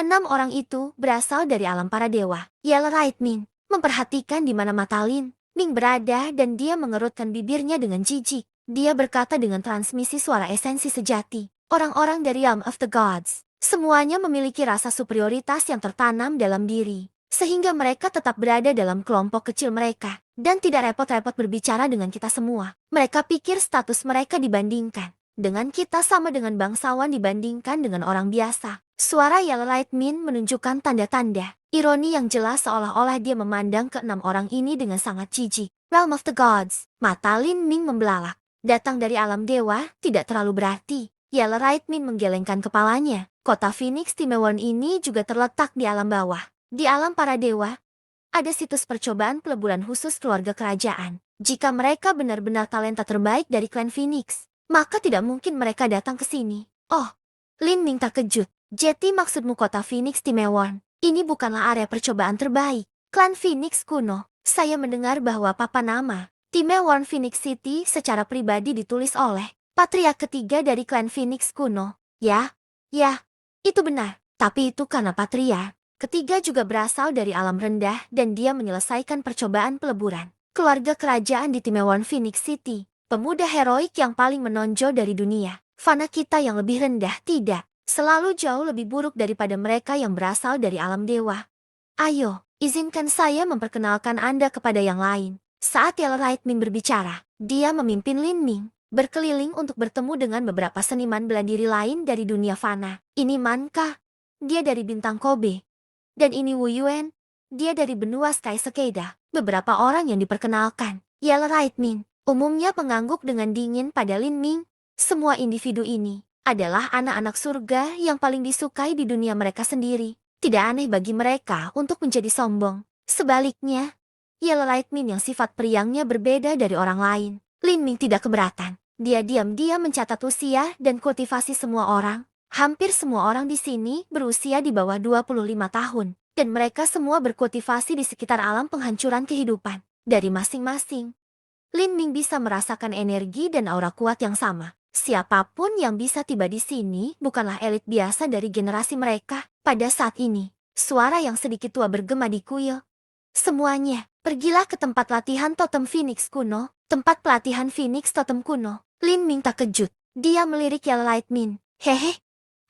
Speaker 1: 6 orang itu berasal dari alam para dewa. Yellerite Min memperhatikan di mana mata Lin Ming berada dan dia mengerutkan bibirnya dengan jijik. Dia berkata dengan transmisi suara esensi sejati, orang-orang dari Realm of the Gods, semuanya memiliki rasa superioritas yang tertanam dalam diri, sehingga mereka tetap berada dalam kelompok kecil mereka, dan tidak repot-repot berbicara dengan kita semua. Mereka pikir status mereka dibandingkan dengan kita sama dengan bangsawan dibandingkan dengan orang biasa. Suara Yellerite Min menunjukkan tanda-tanda ironi yang jelas seolah-olah dia memandang ke-6 orang ini dengan sangat jijik. Realm of the Gods. Mata Lin Ming membelalak. Datang dari alam dewa tidak terlalu berarti. Yellerite Min menggelengkan kepalanya. Kota Phoenix Timewon ini juga terletak di alam bawah. Di alam para dewa, ada situs percobaan peleburan khusus keluarga kerajaan. Jika mereka benar-benar talenta terbaik dari klan Phoenix, maka tidak mungkin mereka datang ke sini. Oh, Lin Ming terkejut. Jadi maksudmu kota Phoenix Timewon? Ini bukanlah area percobaan terbaik. Klan Phoenix kuno. Saya mendengar bahwa papan nama Timewon Phoenix City secara pribadi ditulis oleh patriark ketiga dari klan Phoenix kuno. Ya, itu benar. Tapi itu karena patriark ketiga juga berasal dari alam rendah dan dia menyelesaikan percobaan peleburan. Keluarga kerajaan di Timewon Phoenix City, pemuda heroik yang paling menonjol dari dunia. Fana kita yang lebih rendah tidak selalu jauh lebih buruk daripada mereka yang berasal dari alam dewa. Ayo, izinkan saya memperkenalkan Anda kepada yang lain. Saat Yellerite Min berbicara, dia memimpin Lin Ming berkeliling untuk bertemu dengan beberapa seniman bela diri lain dari dunia fana. Ini Manka, dia dari bintang Kobe. Dan ini Wu Yuan, dia dari benua Sky Cicada. Beberapa orang yang diperkenalkan. Yellerite Min umumnya mengangguk dengan dingin pada Lin Ming. Semua individu ini adalah anak-anak surga yang paling disukai di dunia mereka sendiri. Tidak aneh bagi mereka untuk menjadi sombong. Sebaliknya, Yellerite Min yang sifat periangnya berbeda dari orang lain. Lin Ming tidak keberatan. Dia diam-diam mencatat usia dan kultivasi semua orang. Hampir semua orang di sini berusia di bawah 25 tahun. dan mereka semua berkultivasi di sekitar alam penghancuran kehidupan. Dari masing-masing, Lin Ming bisa merasakan energi dan aura kuat yang sama. Siapapun yang bisa tiba di sini bukanlah elit biasa dari generasi mereka. Pada saat ini, suara yang sedikit tua bergema di kuil. Semuanya, pergilah ke tempat latihan totem Phoenix kuno, tempat pelatihan Phoenix totem kuno. Lin Ming tak kejut. Dia melirik Yellow Light Min. Hehe,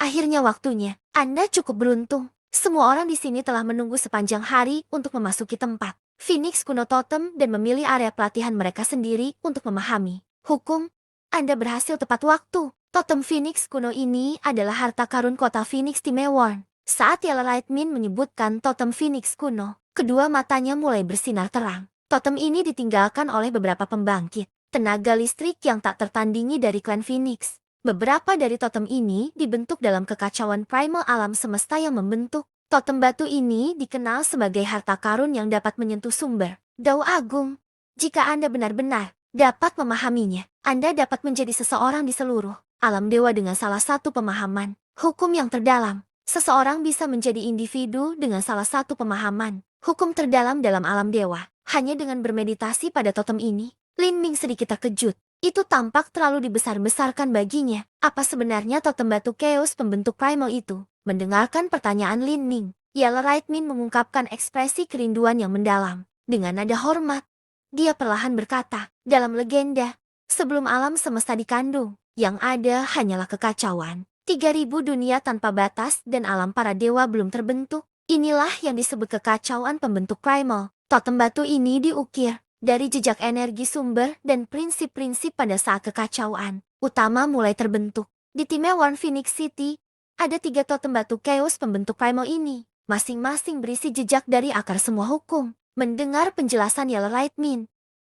Speaker 1: akhirnya waktunya. Anda cukup beruntung. Semua orang di sini telah menunggu sepanjang hari untuk memasuki tempat Phoenix kuno totem dan memilih area pelatihan mereka sendiri untuk memahami hukum. Anda berhasil tepat waktu. Totem Phoenix kuno ini adalah harta karun kota Phoenix Timeworm. Saat Yellow Light Min menyebutkan totem Phoenix kuno, kedua matanya mulai bersinar terang. Totem ini ditinggalkan oleh beberapa pembangkit tenaga listrik yang tak tertandingi dari klan Phoenix. Beberapa dari totem ini dibentuk dalam kekacauan primal alam semesta yang membentuk. Totem batu ini dikenal sebagai harta karun yang dapat menyentuh sumber Dao Agung. Jika Anda benar-benar dapat memahaminya, Anda dapat menjadi seseorang di seluruh alam dewa dengan salah satu pemahaman hukum yang terdalam. Seseorang bisa menjadi individu dengan salah satu pemahaman hukum terdalam dalam alam dewa hanya dengan bermeditasi pada totem ini. Lin Ming sedikit terkejut. Itu tampak terlalu dibesar-besarkan baginya. Apa sebenarnya totem batu chaos pembentuk primal itu? Mendengarkan pertanyaan Lin Ming, Yellow Light Min mengungkapkan ekspresi kerinduan yang mendalam. Dengan nada hormat, dia perlahan berkata, dalam legenda, sebelum alam semesta dikandung, yang ada hanyalah kekacauan. 3000 dunia tanpa batas dan alam para dewa belum terbentuk. Inilah yang disebut kekacauan pembentuk primal. Totem batu ini diukir dari jejak energi sumber dan prinsip-prinsip pada saat kekacauan utama mulai terbentuk. Di Timeworm Phoenix City, ada 3 totem batu chaos pembentuk primal ini. Masing-masing berisi jejak dari akar semua hukum. Mendengar penjelasan Yellow Light Min,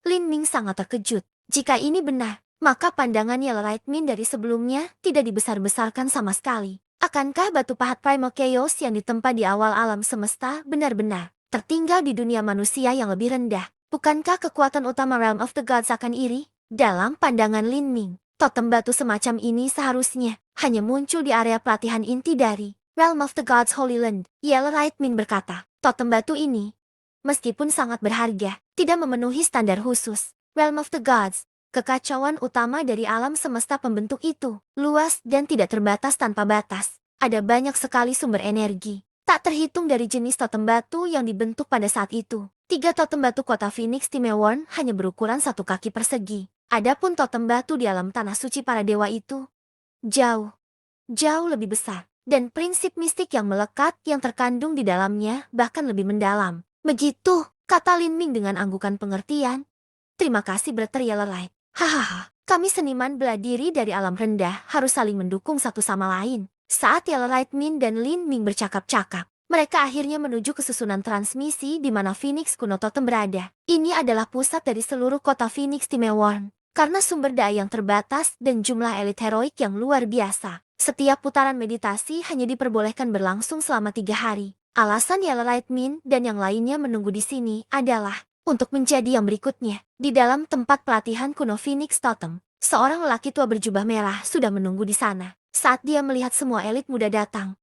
Speaker 1: Lin Ming sangat terkejut. Jika ini benar, maka pandangan Yellow Light Min dari sebelumnya tidak dibesar-besarkan sama sekali. Akankah batu pahat primal chaos yang ditempa di awal alam semesta benar-benar tertinggal di dunia manusia yang lebih rendah? Bukankah kekuatan utama Realm of the Gods akan iri? Dalam pandangan Lin Ming, totem batu semacam ini seharusnya hanya muncul di area pelatihan inti dari Realm of the Gods Holy Land. Yellow Light Min berkata, totem batu ini, meskipun sangat berharga, tidak memenuhi standar khusus Realm of the Gods. Kekacauan utama dari alam semesta pembentuk itu luas dan tidak terbatas tanpa batas. Ada banyak sekali sumber energi, tak terhitung dari jenis totem batu yang dibentuk pada saat itu. 3 totem batu kota Phoenix Timeworm hanya berukuran 1 kaki persegi. Adapun totem batu di alam tanah suci para dewa itu jauh lebih besar. Dan prinsip mistik yang melekat yang terkandung di dalamnya bahkan lebih mendalam. Begitu, kata Lin Ming dengan anggukan pengertian. Terima kasih Brother Yellow Light. Hahaha, kami seniman bela diri dari alam rendah harus saling mendukung satu sama lain. Saat Yellow Light Min dan Lin Ming bercakap-cakap, mereka akhirnya menuju ke susunan transmisi di mana Phoenix kuno totem berada. Ini adalah pusat dari seluruh kota Phoenix Timeworm. Karena sumber daya yang terbatas dan jumlah elit heroik yang luar biasa, setiap putaran meditasi hanya diperbolehkan berlangsung selama 3 hari. Alasan Yellow Light Min dan yang lainnya menunggu di sini adalah untuk menjadi yang berikutnya. Di dalam tempat pelatihan kuno Phoenix Totem, seorang lelaki tua berjubah merah sudah menunggu di sana. Saat dia melihat semua elit muda datang,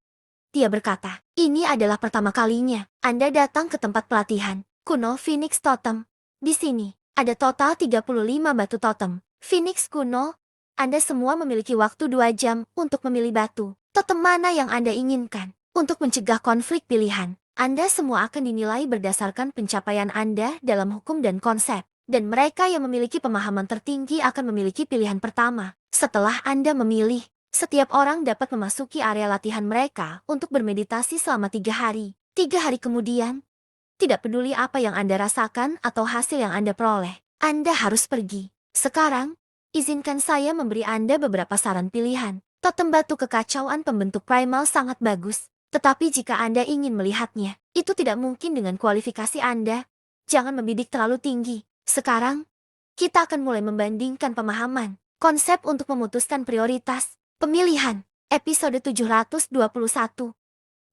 Speaker 1: dia berkata, ini adalah pertama kalinya Anda datang ke tempat pelatihan kuno Phoenix Totem. Di sini, ada total 35 batu totem Phoenix kuno. Anda semua memiliki waktu 2 jam untuk memilih batu totem mana yang Anda inginkan. Untuk mencegah konflik pilihan, Anda semua akan dinilai berdasarkan pencapaian Anda dalam hukum dan konsep. Dan mereka yang memiliki pemahaman tertinggi akan memiliki pilihan pertama. Setelah Anda memilih, setiap orang dapat memasuki area latihan mereka untuk bermeditasi selama 3 hari. 3 hari kemudian, tidak peduli apa yang Anda rasakan atau hasil yang Anda peroleh, Anda harus pergi. Sekarang, izinkan saya memberi Anda beberapa saran pilihan. Totem batu kekacauan pembentuk primal sangat bagus. Tetapi jika Anda ingin melihatnya, itu tidak mungkin dengan kualifikasi Anda. Jangan membidik terlalu tinggi. Sekarang, kita akan mulai membandingkan pemahaman, konsep untuk memutuskan prioritas, pemilihan, episode 721.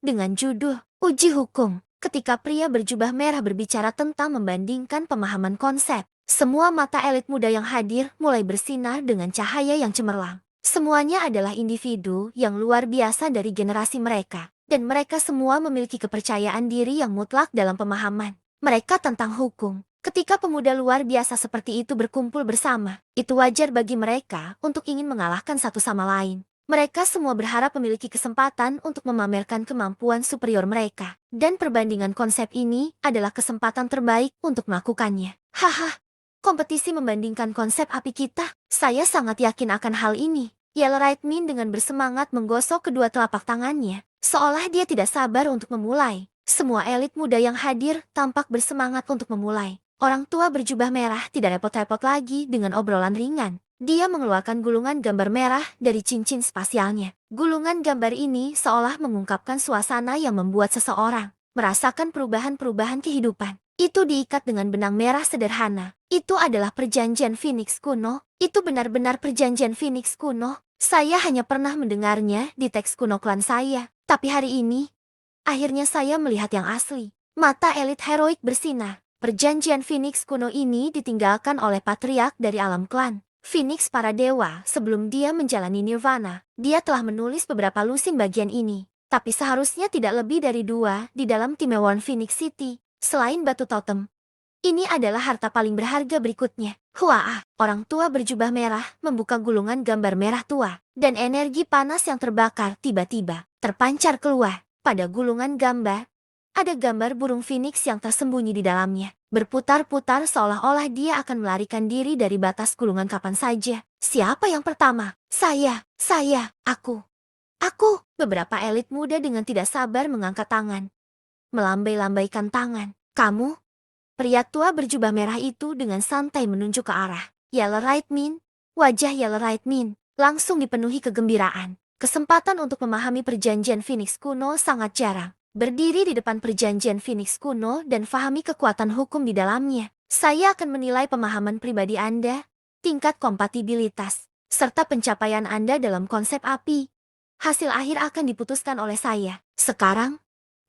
Speaker 1: Dengan judul, Uji Hukum. Ketika pria berjubah merah berbicara tentang membandingkan pemahaman konsep, semua mata elit muda yang hadir mulai bersinar dengan cahaya yang cemerlang. Semuanya adalah individu yang luar biasa dari generasi mereka. dan mereka semua memiliki kepercayaan diri yang mutlak dalam pemahaman mereka tentang hukum. Ketika pemuda luar biasa seperti itu berkumpul bersama, itu wajar bagi mereka untuk ingin mengalahkan satu sama lain. Mereka semua berharap memiliki kesempatan untuk memamerkan kemampuan superior mereka. Dan perbandingan konsep ini adalah kesempatan terbaik untuk melakukannya. Haha, kompetisi membandingkan konsep api kita. Saya sangat yakin akan hal ini. Yellow Right Min dengan bersemangat menggosok kedua telapak tangannya, seolah dia tidak sabar untuk memulai. Semua elit muda yang hadir tampak bersemangat untuk memulai. Orang tua berjubah merah tidak repot-repot lagi dengan obrolan ringan. Dia mengeluarkan gulungan gambar merah dari cincin spasialnya. Gulungan gambar ini seolah mengungkapkan suasana yang membuat seseorang merasakan perubahan-perubahan kehidupan. Itu diikat dengan benang merah sederhana. Itu adalah perjanjian Phoenix kuno. Itu benar-benar perjanjian Phoenix kuno. Saya hanya pernah mendengarnya di teks kuno klan saya. Tapi hari ini, akhirnya saya melihat yang asli. Mata elit heroik bersinar. Perjanjian Phoenix kuno ini ditinggalkan oleh patriark dari alam klan Phoenix para dewa sebelum dia menjalani nirvana. Dia telah menulis beberapa lusin bagian ini, tapi seharusnya tidak lebih dari 2 di dalam Timewon Phoenix City. Selain batu totem, ini adalah harta paling berharga berikutnya. Huaa, orang tua berjubah merah membuka gulungan gambar merah tua, dan energi panas yang terbakar tiba-tiba terpancar keluar. Pada gulungan gambar, ada gambar burung phoenix yang tersembunyi di dalamnya, berputar-putar seolah-olah dia akan melarikan diri dari batas gulungan kapan saja. Siapa yang pertama? Saya, aku. Beberapa elit muda dengan tidak sabar mengangkat tangan, melambai-lambaikan tangan. Kamu? Pria tua berjubah merah itu dengan santai menunjuk ke arah Yellow Right Min. Wajah Yellow Right Min langsung dipenuhi kegembiraan. Kesempatan untuk memahami perjanjian Phoenix kuno sangat jarang. Berdiri di depan perjanjian Phoenix kuno dan fahami kekuatan hukum di dalamnya. Saya akan menilai pemahaman pribadi Anda, tingkat kompatibilitas, serta pencapaian Anda dalam konsep api. Hasil akhir akan diputuskan oleh saya. Sekarang,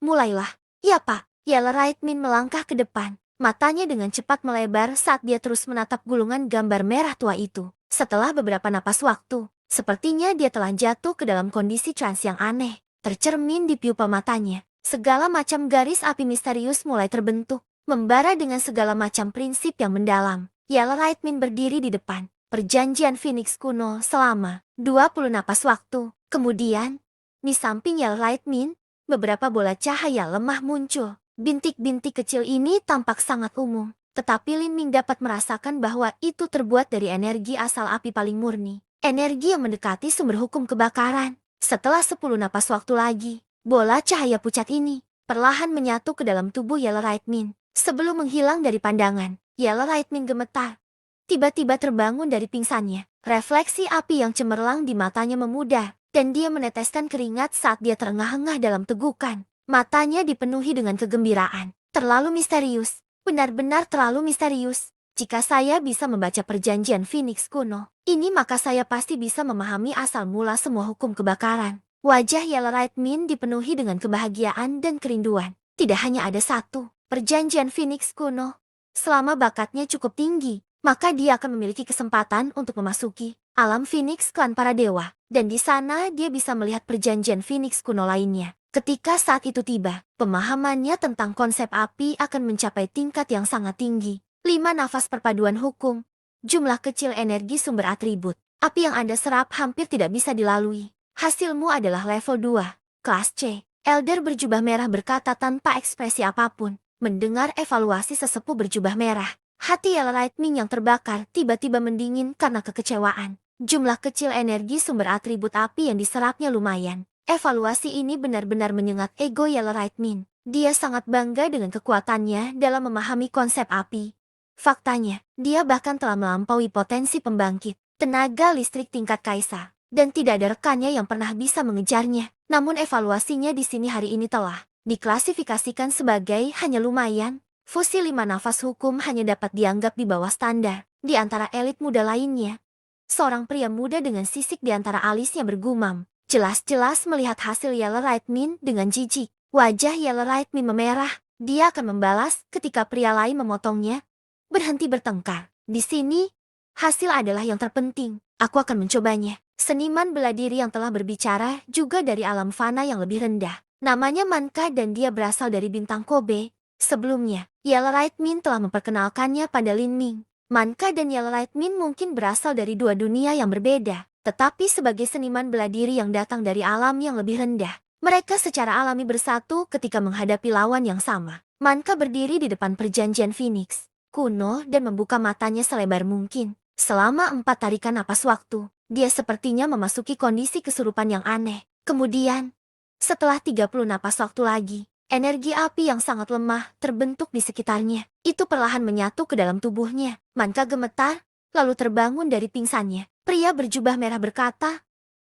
Speaker 1: mulailah. Ya Pak. Yellow Right Min melangkah ke depan. Matanya dengan cepat melebar saat dia terus menatap gulungan gambar merah tua itu. Setelah beberapa napas waktu, sepertinya dia telah jatuh ke dalam kondisi trans yang aneh. Tercermin di piupa matanya. Segala macam garis api misterius mulai terbentuk, membara dengan segala macam prinsip yang mendalam. Yellow Right Min berdiri di depan perjanjian Phoenix kuno selama 20 napas waktu. Kemudian, di samping Yellow Right Min, beberapa bola cahaya lemah muncul. Bintik-bintik kecil ini tampak sangat umum, tetapi Lin Ming dapat merasakan bahwa itu terbuat dari energi asal api paling murni. Energi yang mendekati sumber hukum kebakaran. Setelah 10 napas waktu lagi, bola cahaya pucat ini perlahan menyatu ke dalam tubuh Yellow Right Min. Sebelum menghilang dari pandangan, Yellow Right Min gemetar. Tiba-tiba terbangun dari pingsannya. Refleksi api yang cemerlang di matanya memudar, dan dia meneteskan keringat saat dia terengah-engah dalam tegukan. Matanya dipenuhi dengan kegembiraan. Terlalu misterius, benar-benar terlalu misterius. Jika saya bisa membaca perjanjian Phoenix kuno, ini maka saya pasti bisa memahami asal mula semua hukum kebakaran. Wajah Yellow Right Min dipenuhi dengan kebahagiaan dan kerinduan. Tidak hanya ada satu, perjanjian Phoenix kuno. Selama bakatnya cukup tinggi, maka dia akan memiliki kesempatan untuk memasuki alam Phoenix klan para dewa. Dan di sana dia bisa melihat perjanjian Phoenix kuno lainnya. Ketika saat itu tiba, pemahamannya tentang konsep api akan mencapai tingkat yang sangat tinggi. 5 nafas perpaduan hukum. Jumlah kecil energi sumber atribut. Api yang Anda serap hampir tidak bisa dilalui. Hasilmu adalah level 2, kelas C. Elder berjubah merah berkata tanpa ekspresi apapun. Mendengar evaluasi sesepuh berjubah merah, hati Yellow Right Min yang terbakar tiba-tiba mendingin karena kekecewaan. Jumlah kecil energi sumber atribut api yang diserapnya lumayan. Evaluasi ini benar-benar menyengat ego Yellow Right Min. Dia sangat bangga dengan kekuatannya dalam memahami konsep api. Faktanya, dia bahkan telah melampaui potensi pembangkit tenaga listrik tingkat kaisar. Dan tidak ada rekannya yang pernah bisa mengejarnya. Namun evaluasinya di sini hari ini telah diklasifikasikan sebagai hanya lumayan. Fusi 5 nafas hukum hanya dapat dianggap di bawah standar di antara elit muda lainnya. Seorang pria muda dengan sisik di antara alisnya bergumam. Jelas-jelas melihat hasil Yellow Right Min dengan jijik. Wajah Yellow Right Min memerah. Dia akan membalas ketika pria lain memotongnya. Berhenti bertengkar. Di sini, hasil adalah yang terpenting. Aku akan mencobanya. Seniman bela diri yang telah berbicara juga dari alam fana yang lebih rendah. Namanya Manka dan dia berasal dari bintang Kobe. Sebelumnya, Yellow Right Min telah memperkenalkannya pada Lin Ming. Manka dan Yellow Right Min mungkin berasal dari dua dunia yang berbeda, tetapi sebagai seniman bela diri yang datang dari alam yang lebih rendah, mereka secara alami bersatu ketika menghadapi lawan yang sama. Manka berdiri di depan perjanjian Phoenix kuno dan membuka matanya selebar mungkin. Selama 4 tarikan napas waktu, dia sepertinya memasuki kondisi kesurupan yang aneh. Kemudian, setelah 30 napas waktu lagi, energi api yang sangat lemah terbentuk di sekitarnya. Itu perlahan menyatu ke dalam tubuhnya. Manka gemetar, lalu terbangun dari pingsannya. Pria berjubah merah berkata,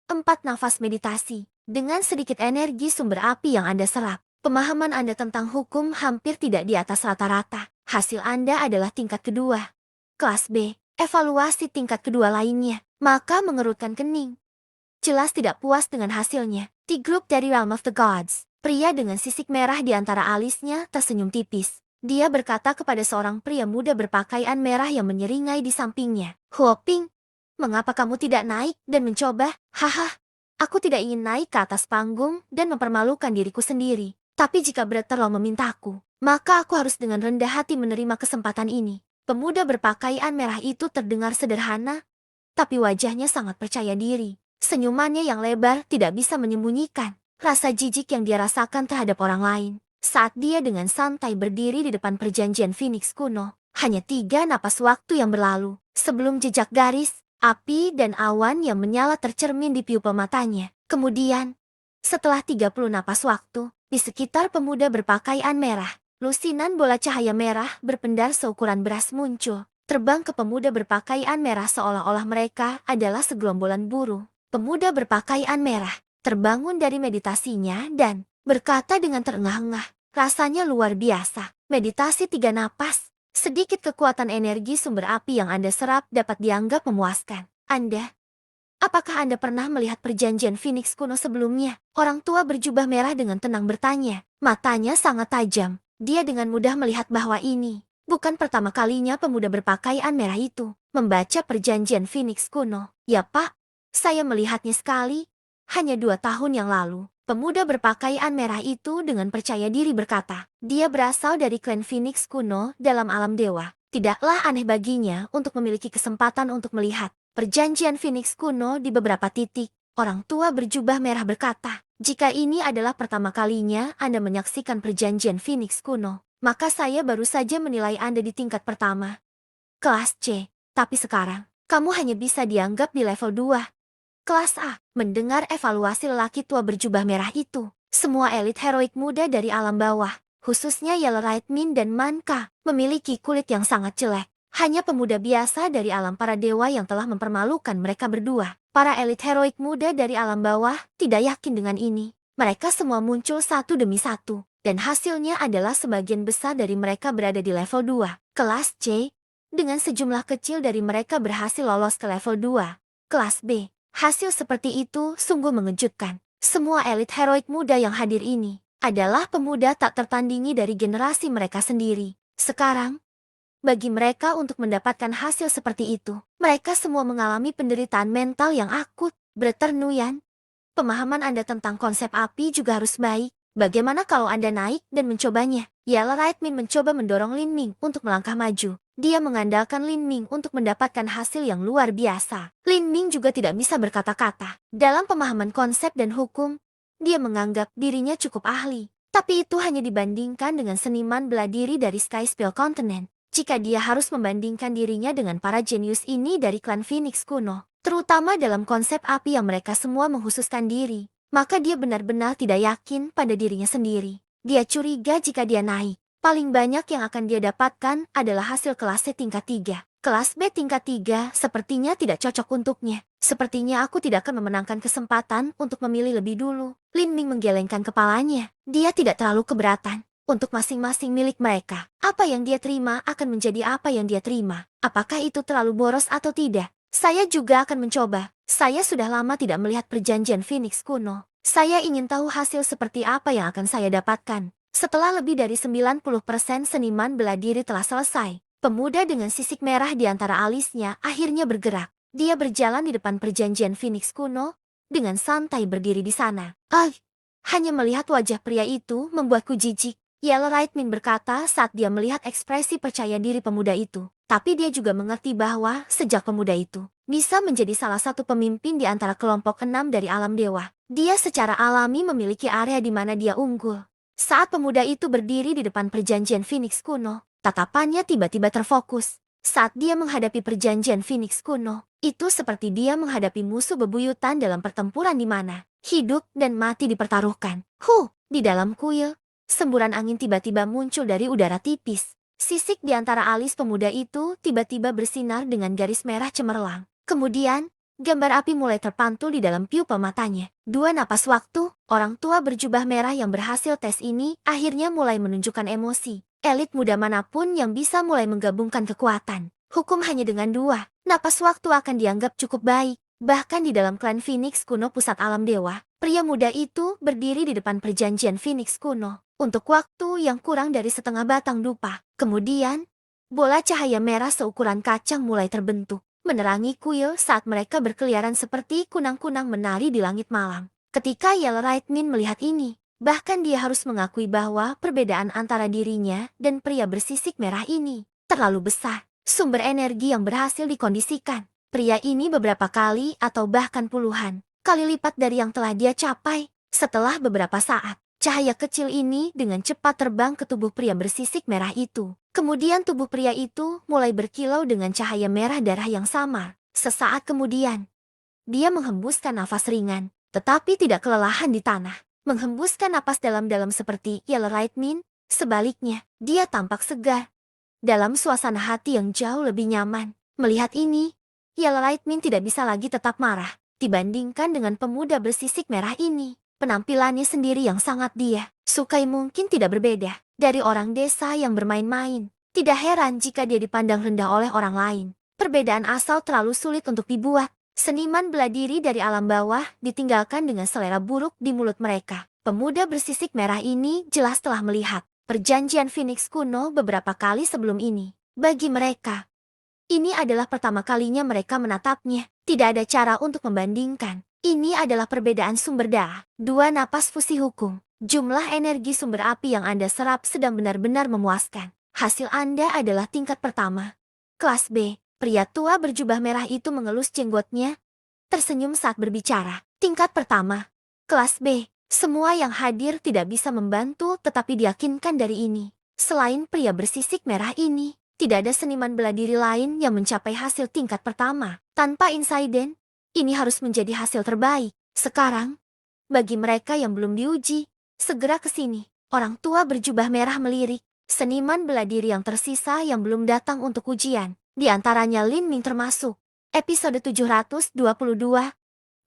Speaker 1: 4 nafas meditasi. Dengan sedikit energi sumber api yang Anda serap, pemahaman Anda tentang hukum hampir tidak di atas rata-rata. Hasil Anda adalah tingkat kedua. Kelas B, evaluasi tingkat kedua lainnya. Maka mengerutkan kening. Jelas tidak puas dengan hasilnya. T-Group dari Realm of the Gods. Pria dengan sisik merah di antara alisnya tersenyum tipis. Dia berkata kepada seorang pria muda berpakaian merah yang menyeringai di sampingnya. Huo Ping, mengapa kamu tidak naik dan mencoba? Haha, aku tidak ingin naik ke atas panggung dan mempermalukan diriku sendiri. Tapi jika Brother Lo memintaku, maka aku harus dengan rendah hati menerima kesempatan ini. Pemuda berpakaian merah itu terdengar sederhana, tapi wajahnya sangat percaya diri. Senyumannya yang lebar tidak bisa menyembunyikan rasa jijik yang dia rasakan terhadap orang lain. Saat dia dengan santai berdiri di depan perjanjian Phoenix kuno, hanya 3 napas waktu yang berlalu, sebelum jejak garis, api dan awan yang menyala tercermin di pupil matanya. Kemudian, setelah 30 napas waktu, di sekitar pemuda berpakaian merah, lusinan bola cahaya merah berpendar seukuran beras muncul, terbang ke pemuda berpakaian merah seolah-olah mereka adalah segerombolan burung. Pemuda berpakaian merah terbangun dari meditasinya dan berkata dengan terengah-engah, rasanya luar biasa. Meditasi 3 napas, sedikit kekuatan energi sumber api yang Anda serap dapat dianggap memuaskan. Apakah Anda pernah melihat perjanjian Phoenix kuno sebelumnya? Orang tua berjubah merah dengan tenang bertanya. Matanya sangat tajam. Dia dengan mudah melihat bahwa ini bukan pertama kalinya pemuda berpakaian merah itu membaca perjanjian Phoenix kuno. Ya Pak, saya melihatnya sekali. Hanya 2 tahun yang lalu, pemuda berpakaian merah itu dengan percaya diri berkata, dia berasal dari klan Phoenix kuno dalam alam dewa. Tidaklah aneh baginya untuk memiliki kesempatan untuk melihat perjanjian Phoenix kuno di beberapa titik. Orang tua berjubah merah berkata, jika ini adalah pertama kalinya Anda menyaksikan perjanjian Phoenix kuno, maka saya baru saja menilai Anda di tingkat pertama, kelas C. Tapi sekarang, kamu hanya bisa dianggap di level 2. Kelas A. Mendengar evaluasi lelaki tua berjubah merah itu, semua elit heroik muda dari alam bawah, khususnya Yellow Right Min dan Manka, memiliki kulit yang sangat jelek. Hanya pemuda biasa dari alam para dewa yang telah mempermalukan mereka berdua. Para elit heroik muda dari alam bawah tidak yakin dengan ini. Mereka semua muncul satu demi satu, dan hasilnya adalah sebagian besar dari mereka berada di level 2. Kelas C. Dengan sejumlah kecil dari mereka berhasil lolos ke level 2. Kelas B. Hasil seperti itu sungguh mengejutkan. Semua elit heroik muda yang hadir ini adalah pemuda tak tertandingi dari generasi mereka sendiri. Sekarang, bagi mereka untuk mendapatkan hasil seperti itu, mereka semua mengalami penderitaan mental yang akut. Brother Nguyen, pemahaman Anda tentang konsep api juga harus baik. Bagaimana kalau Anda naik dan mencobanya? Yellow Right Min mencoba mendorong Lin Ming untuk melangkah maju. Dia mengandalkan Lin Ming untuk mendapatkan hasil yang luar biasa. Lin Ming juga tidak bisa berkata-kata. Dalam pemahaman konsep dan hukum, dia menganggap dirinya cukup ahli. Tapi itu hanya dibandingkan dengan seniman bela diri dari Sky Spill Continent. Jika dia harus membandingkan dirinya dengan para jenius ini dari klan Phoenix kuno, terutama dalam konsep api yang mereka semua menghususkan diri, maka dia benar-benar tidak yakin pada dirinya sendiri. Dia curiga jika dia naik, paling banyak yang akan dia dapatkan adalah hasil kelas C tingkat 3. Kelas B tingkat 3 sepertinya tidak cocok untuknya. Sepertinya aku tidak akan memenangkan kesempatan untuk memilih lebih dulu. Lin Ming menggelengkan kepalanya. Dia tidak terlalu keberatan. Untuk masing-masing milik mereka, apa yang dia terima akan menjadi apa yang dia terima. Apakah itu terlalu boros atau tidak? Saya juga akan mencoba. Saya sudah lama tidak melihat perjanjian Phoenix kuno. Saya ingin tahu hasil seperti apa yang akan saya dapatkan. Setelah lebih dari 90% seniman bela diri telah selesai, pemuda dengan sisik merah di antara alisnya akhirnya bergerak. Dia berjalan di depan perjanjian Phoenix kuno, dengan santai berdiri di sana. Hanya melihat wajah pria itu membuatku jijik. Yellow Lightning berkata saat dia melihat ekspresi percaya diri pemuda itu. Tapi dia juga mengerti bahwa sejak pemuda itu bisa menjadi salah satu pemimpin di antara kelompok 6 dari alam dewa, dia secara alami memiliki area di mana dia unggul. Saat pemuda itu berdiri di depan perjanjian Phoenix kuno, tatapannya tiba-tiba terfokus. Saat dia menghadapi perjanjian Phoenix kuno, itu seperti dia menghadapi musuh bebuyutan dalam pertempuran di mana hidup dan mati dipertaruhkan. Di dalam kuil, semburan angin tiba-tiba muncul dari udara tipis. Sisik di antara alis pemuda itu tiba-tiba bersinar dengan garis merah cemerlang. Kemudian, gambar api mulai terpantul di dalam pupil matanya. 2 napas waktu, orang tua berjubah merah yang berhasil tes ini akhirnya mulai menunjukkan emosi. Elit muda manapun yang bisa mulai menggabungkan kekuatan. Hukum hanya dengan 2 napas waktu akan dianggap cukup baik. Bahkan di dalam klan Phoenix kuno pusat alam dewa, pria muda itu berdiri di depan perjanjian Phoenix kuno untuk waktu yang kurang dari setengah batang dupa. Kemudian, bola cahaya merah seukuran kacang mulai terbentuk, menerangi kuil saat mereka berkeliaran seperti kunang-kunang menari di langit malam. Ketika Yellow Lightning melihat ini, bahkan dia harus mengakui bahwa perbedaan antara dirinya dan pria bersisik merah ini terlalu besar. Sumber energi yang berhasil dikondisikan. Pria ini beberapa kali atau bahkan puluhan kali lipat dari yang telah dia capai. Setelah beberapa saat, cahaya kecil ini dengan cepat terbang ke tubuh pria bersisik merah itu. Kemudian tubuh pria itu mulai berkilau dengan cahaya merah darah yang samar. Sesaat kemudian, dia menghembuskan nafas ringan, tetapi tidak kelelahan di tanah. Menghembuskan napas dalam-dalam seperti Yellow Lightning, sebaliknya, dia tampak segar. Dalam suasana hati yang jauh lebih nyaman. Melihat ini, Yellow Lightning tidak bisa lagi tetap marah. Dibandingkan dengan pemuda bersisik merah ini, penampilannya sendiri yang sangat dia sukai mungkin tidak berbeda dari orang desa yang bermain-main. Tidak heran jika dia dipandang rendah oleh orang lain. Perbedaan asal terlalu sulit untuk dibuat. Seniman bela diri dari alam bawah ditinggalkan dengan selera buruk di mulut mereka. Pemuda bersisik merah ini jelas telah melihat perjanjian Phoenix kuno beberapa kali sebelum ini. Bagi mereka, ini adalah pertama kalinya mereka menatapnya. Tidak ada cara untuk membandingkan. Ini adalah perbedaan sumber daya. 2 napas fusi hukum. Jumlah energi sumber api yang Anda serap sedang benar-benar memuaskan. Hasil Anda adalah tingkat pertama. Kelas B. Pria tua berjubah merah itu mengelus jenggotnya, tersenyum saat berbicara. Tingkat pertama. Kelas B. Semua yang hadir tidak bisa membantu tetapi diyakinkan dari ini. Selain pria bersisik merah ini, tidak ada seniman bela diri lain yang mencapai hasil tingkat pertama. Tanpa insiden, ini harus menjadi hasil terbaik. Sekarang, bagi mereka yang belum diuji, segera ke sini. Orang tua berjubah merah melirik. Seniman bela diri yang tersisa yang belum datang untuk ujian. Di antaranya Lin Ming termasuk. Episode 722.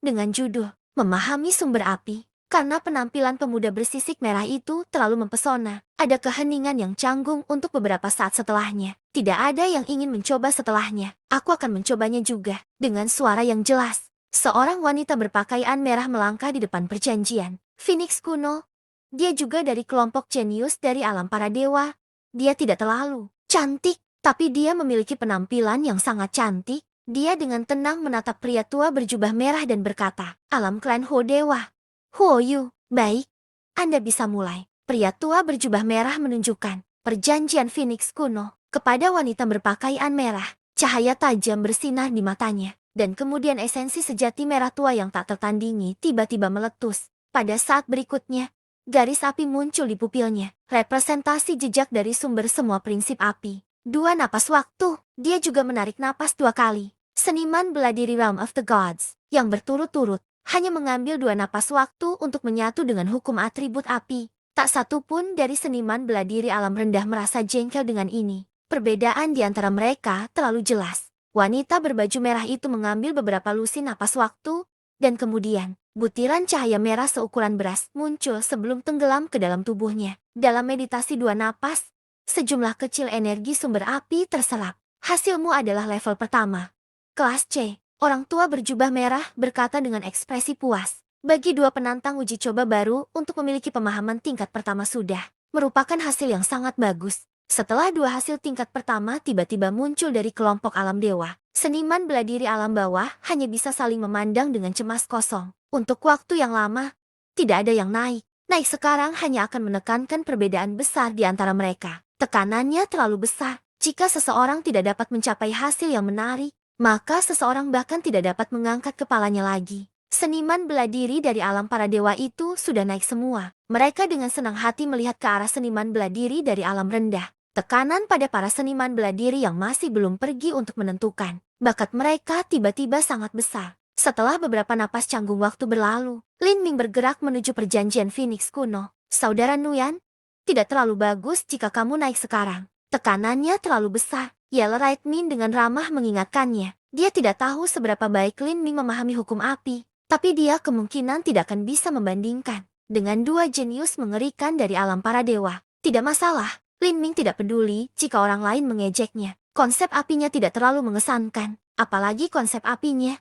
Speaker 1: Dengan judul, Memahami Sumber Api. Karena penampilan pemuda bersisik merah itu terlalu mempesona, ada keheningan yang canggung untuk beberapa saat setelahnya. Tidak ada yang ingin mencoba setelahnya. Aku akan mencobanya juga. Dengan suara yang jelas, seorang wanita berpakaian merah melangkah di depan perjanjian Phoenix kuno. Dia juga dari kelompok jenius dari alam para dewa. Dia tidak terlalu cantik, tapi dia memiliki penampilan yang sangat cantik. Dia dengan tenang menatap pria tua berjubah merah dan berkata, "Alam klan Ho Dewa. Huoyu, baik. Anda bisa mulai." Pria tua berjubah merah menunjukkan perjanjian Phoenix kuno kepada wanita berpakaian merah. Cahaya tajam bersinar di matanya, dan kemudian esensi sejati merah tua yang tak tertandingi tiba-tiba meletus. Pada saat berikutnya, garis api muncul di pupilnya, representasi jejak dari sumber semua prinsip api. 2 napas waktu, dia juga menarik napas 2 kali. Seniman bela diri Realm of the Gods yang berturut-turut hanya mengambil 2 napas waktu untuk menyatu dengan hukum atribut api. Tak satu pun dari seniman bela diri alam rendah merasa jengkel dengan ini. Perbedaan di antara mereka terlalu jelas. Wanita berbaju merah itu mengambil beberapa lusin napas waktu, dan kemudian butiran cahaya merah seukuran beras muncul sebelum tenggelam ke dalam tubuhnya. Dalam meditasi 2 napas, sejumlah kecil energi sumber api terserap. Hasilmu adalah level pertama. Kelas C. Orang tua berjubah merah berkata dengan ekspresi puas. Bagi 2 penantang uji coba baru untuk memiliki pemahaman tingkat pertama sudah merupakan hasil yang sangat bagus. Setelah 2 hasil tingkat pertama tiba-tiba muncul dari kelompok alam dewa, seniman bela diri alam bawah hanya bisa saling memandang dengan cemas kosong. Untuk waktu yang lama, Tidak ada yang naik. Naik sekarang hanya akan menekankan perbedaan besar di antara mereka. Tekanannya terlalu besar. Jika seseorang tidak dapat mencapai hasil yang menarik, maka seseorang bahkan tidak dapat mengangkat kepalanya lagi. Seniman bela diri dari alam para dewa itu sudah naik semua. Mereka dengan senang hati melihat ke arah seniman bela diri dari alam rendah. Tekanan pada para seniman bela diri yang masih belum pergi untuk menentukan. Bakat mereka tiba-tiba sangat besar. Setelah beberapa napas canggung waktu berlalu, Lin Ming bergerak menuju perjanjian Phoenix kuno. Saudara Nuyan, tidak terlalu bagus jika kamu naik sekarang. Tekanannya terlalu besar. Yellow Right Min dengan ramah mengingatkannya. Dia tidak tahu seberapa baik Lin Ming memahami hukum api, tapi dia kemungkinan tidak akan bisa membandingkan dengan dua jenius mengerikan dari alam para dewa. Tidak masalah, Lin Ming tidak peduli jika orang lain mengejeknya. Konsep apinya tidak terlalu mengesankan, apalagi konsep apinya.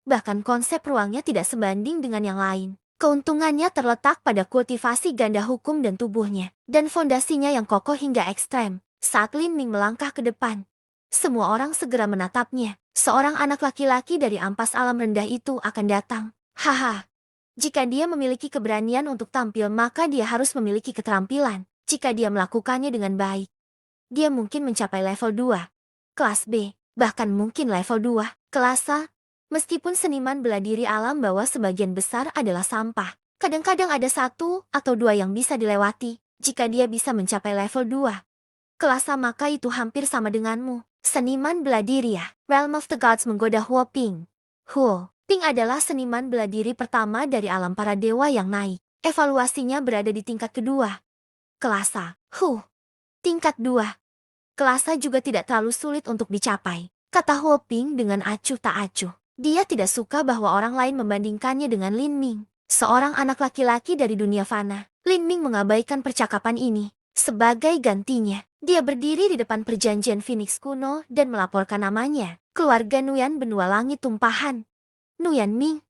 Speaker 1: Bahkan konsep ruangnya tidak sebanding dengan yang lain. Keuntungannya terletak pada kultivasi ganda hukum dan tubuhnya, dan fondasinya yang kokoh hingga ekstrem. Saat Lin Ming melangkah ke depan, semua orang segera menatapnya. Seorang anak laki-laki dari ampas alam rendah itu akan datang. Haha. Jika dia memiliki keberanian untuk tampil, maka dia harus memiliki keterampilan. Jika dia melakukannya dengan baik, dia mungkin mencapai level 2, kelas B, bahkan mungkin level 2, kelas A. Meskipun seniman bela diri alam bawah sebagian besar adalah sampah, kadang-kadang ada satu atau dua yang bisa dilewati. Jika dia bisa mencapai level 2, kelas A, maka itu hampir sama denganmu. Seniman bela diri ya. Realm of the Gods menggoda Huo Ping. Huo Ping adalah seniman bela diri pertama dari alam para dewa yang naik. Evaluasinya berada di tingkat kedua. Kelas A. Tingkat 2. Kelas A juga tidak terlalu sulit untuk dicapai, kata Huo Ping dengan acuh tak acuh. Dia tidak suka bahwa orang lain membandingkannya dengan Lin Ming, seorang anak laki-laki dari dunia fana. Lin Ming mengabaikan percakapan ini. Sebagai gantinya, dia berdiri di depan perjanjian Phoenix kuno dan melaporkan namanya. Keluarga Nuyan benua langit tumpahan. Nuyan Ming,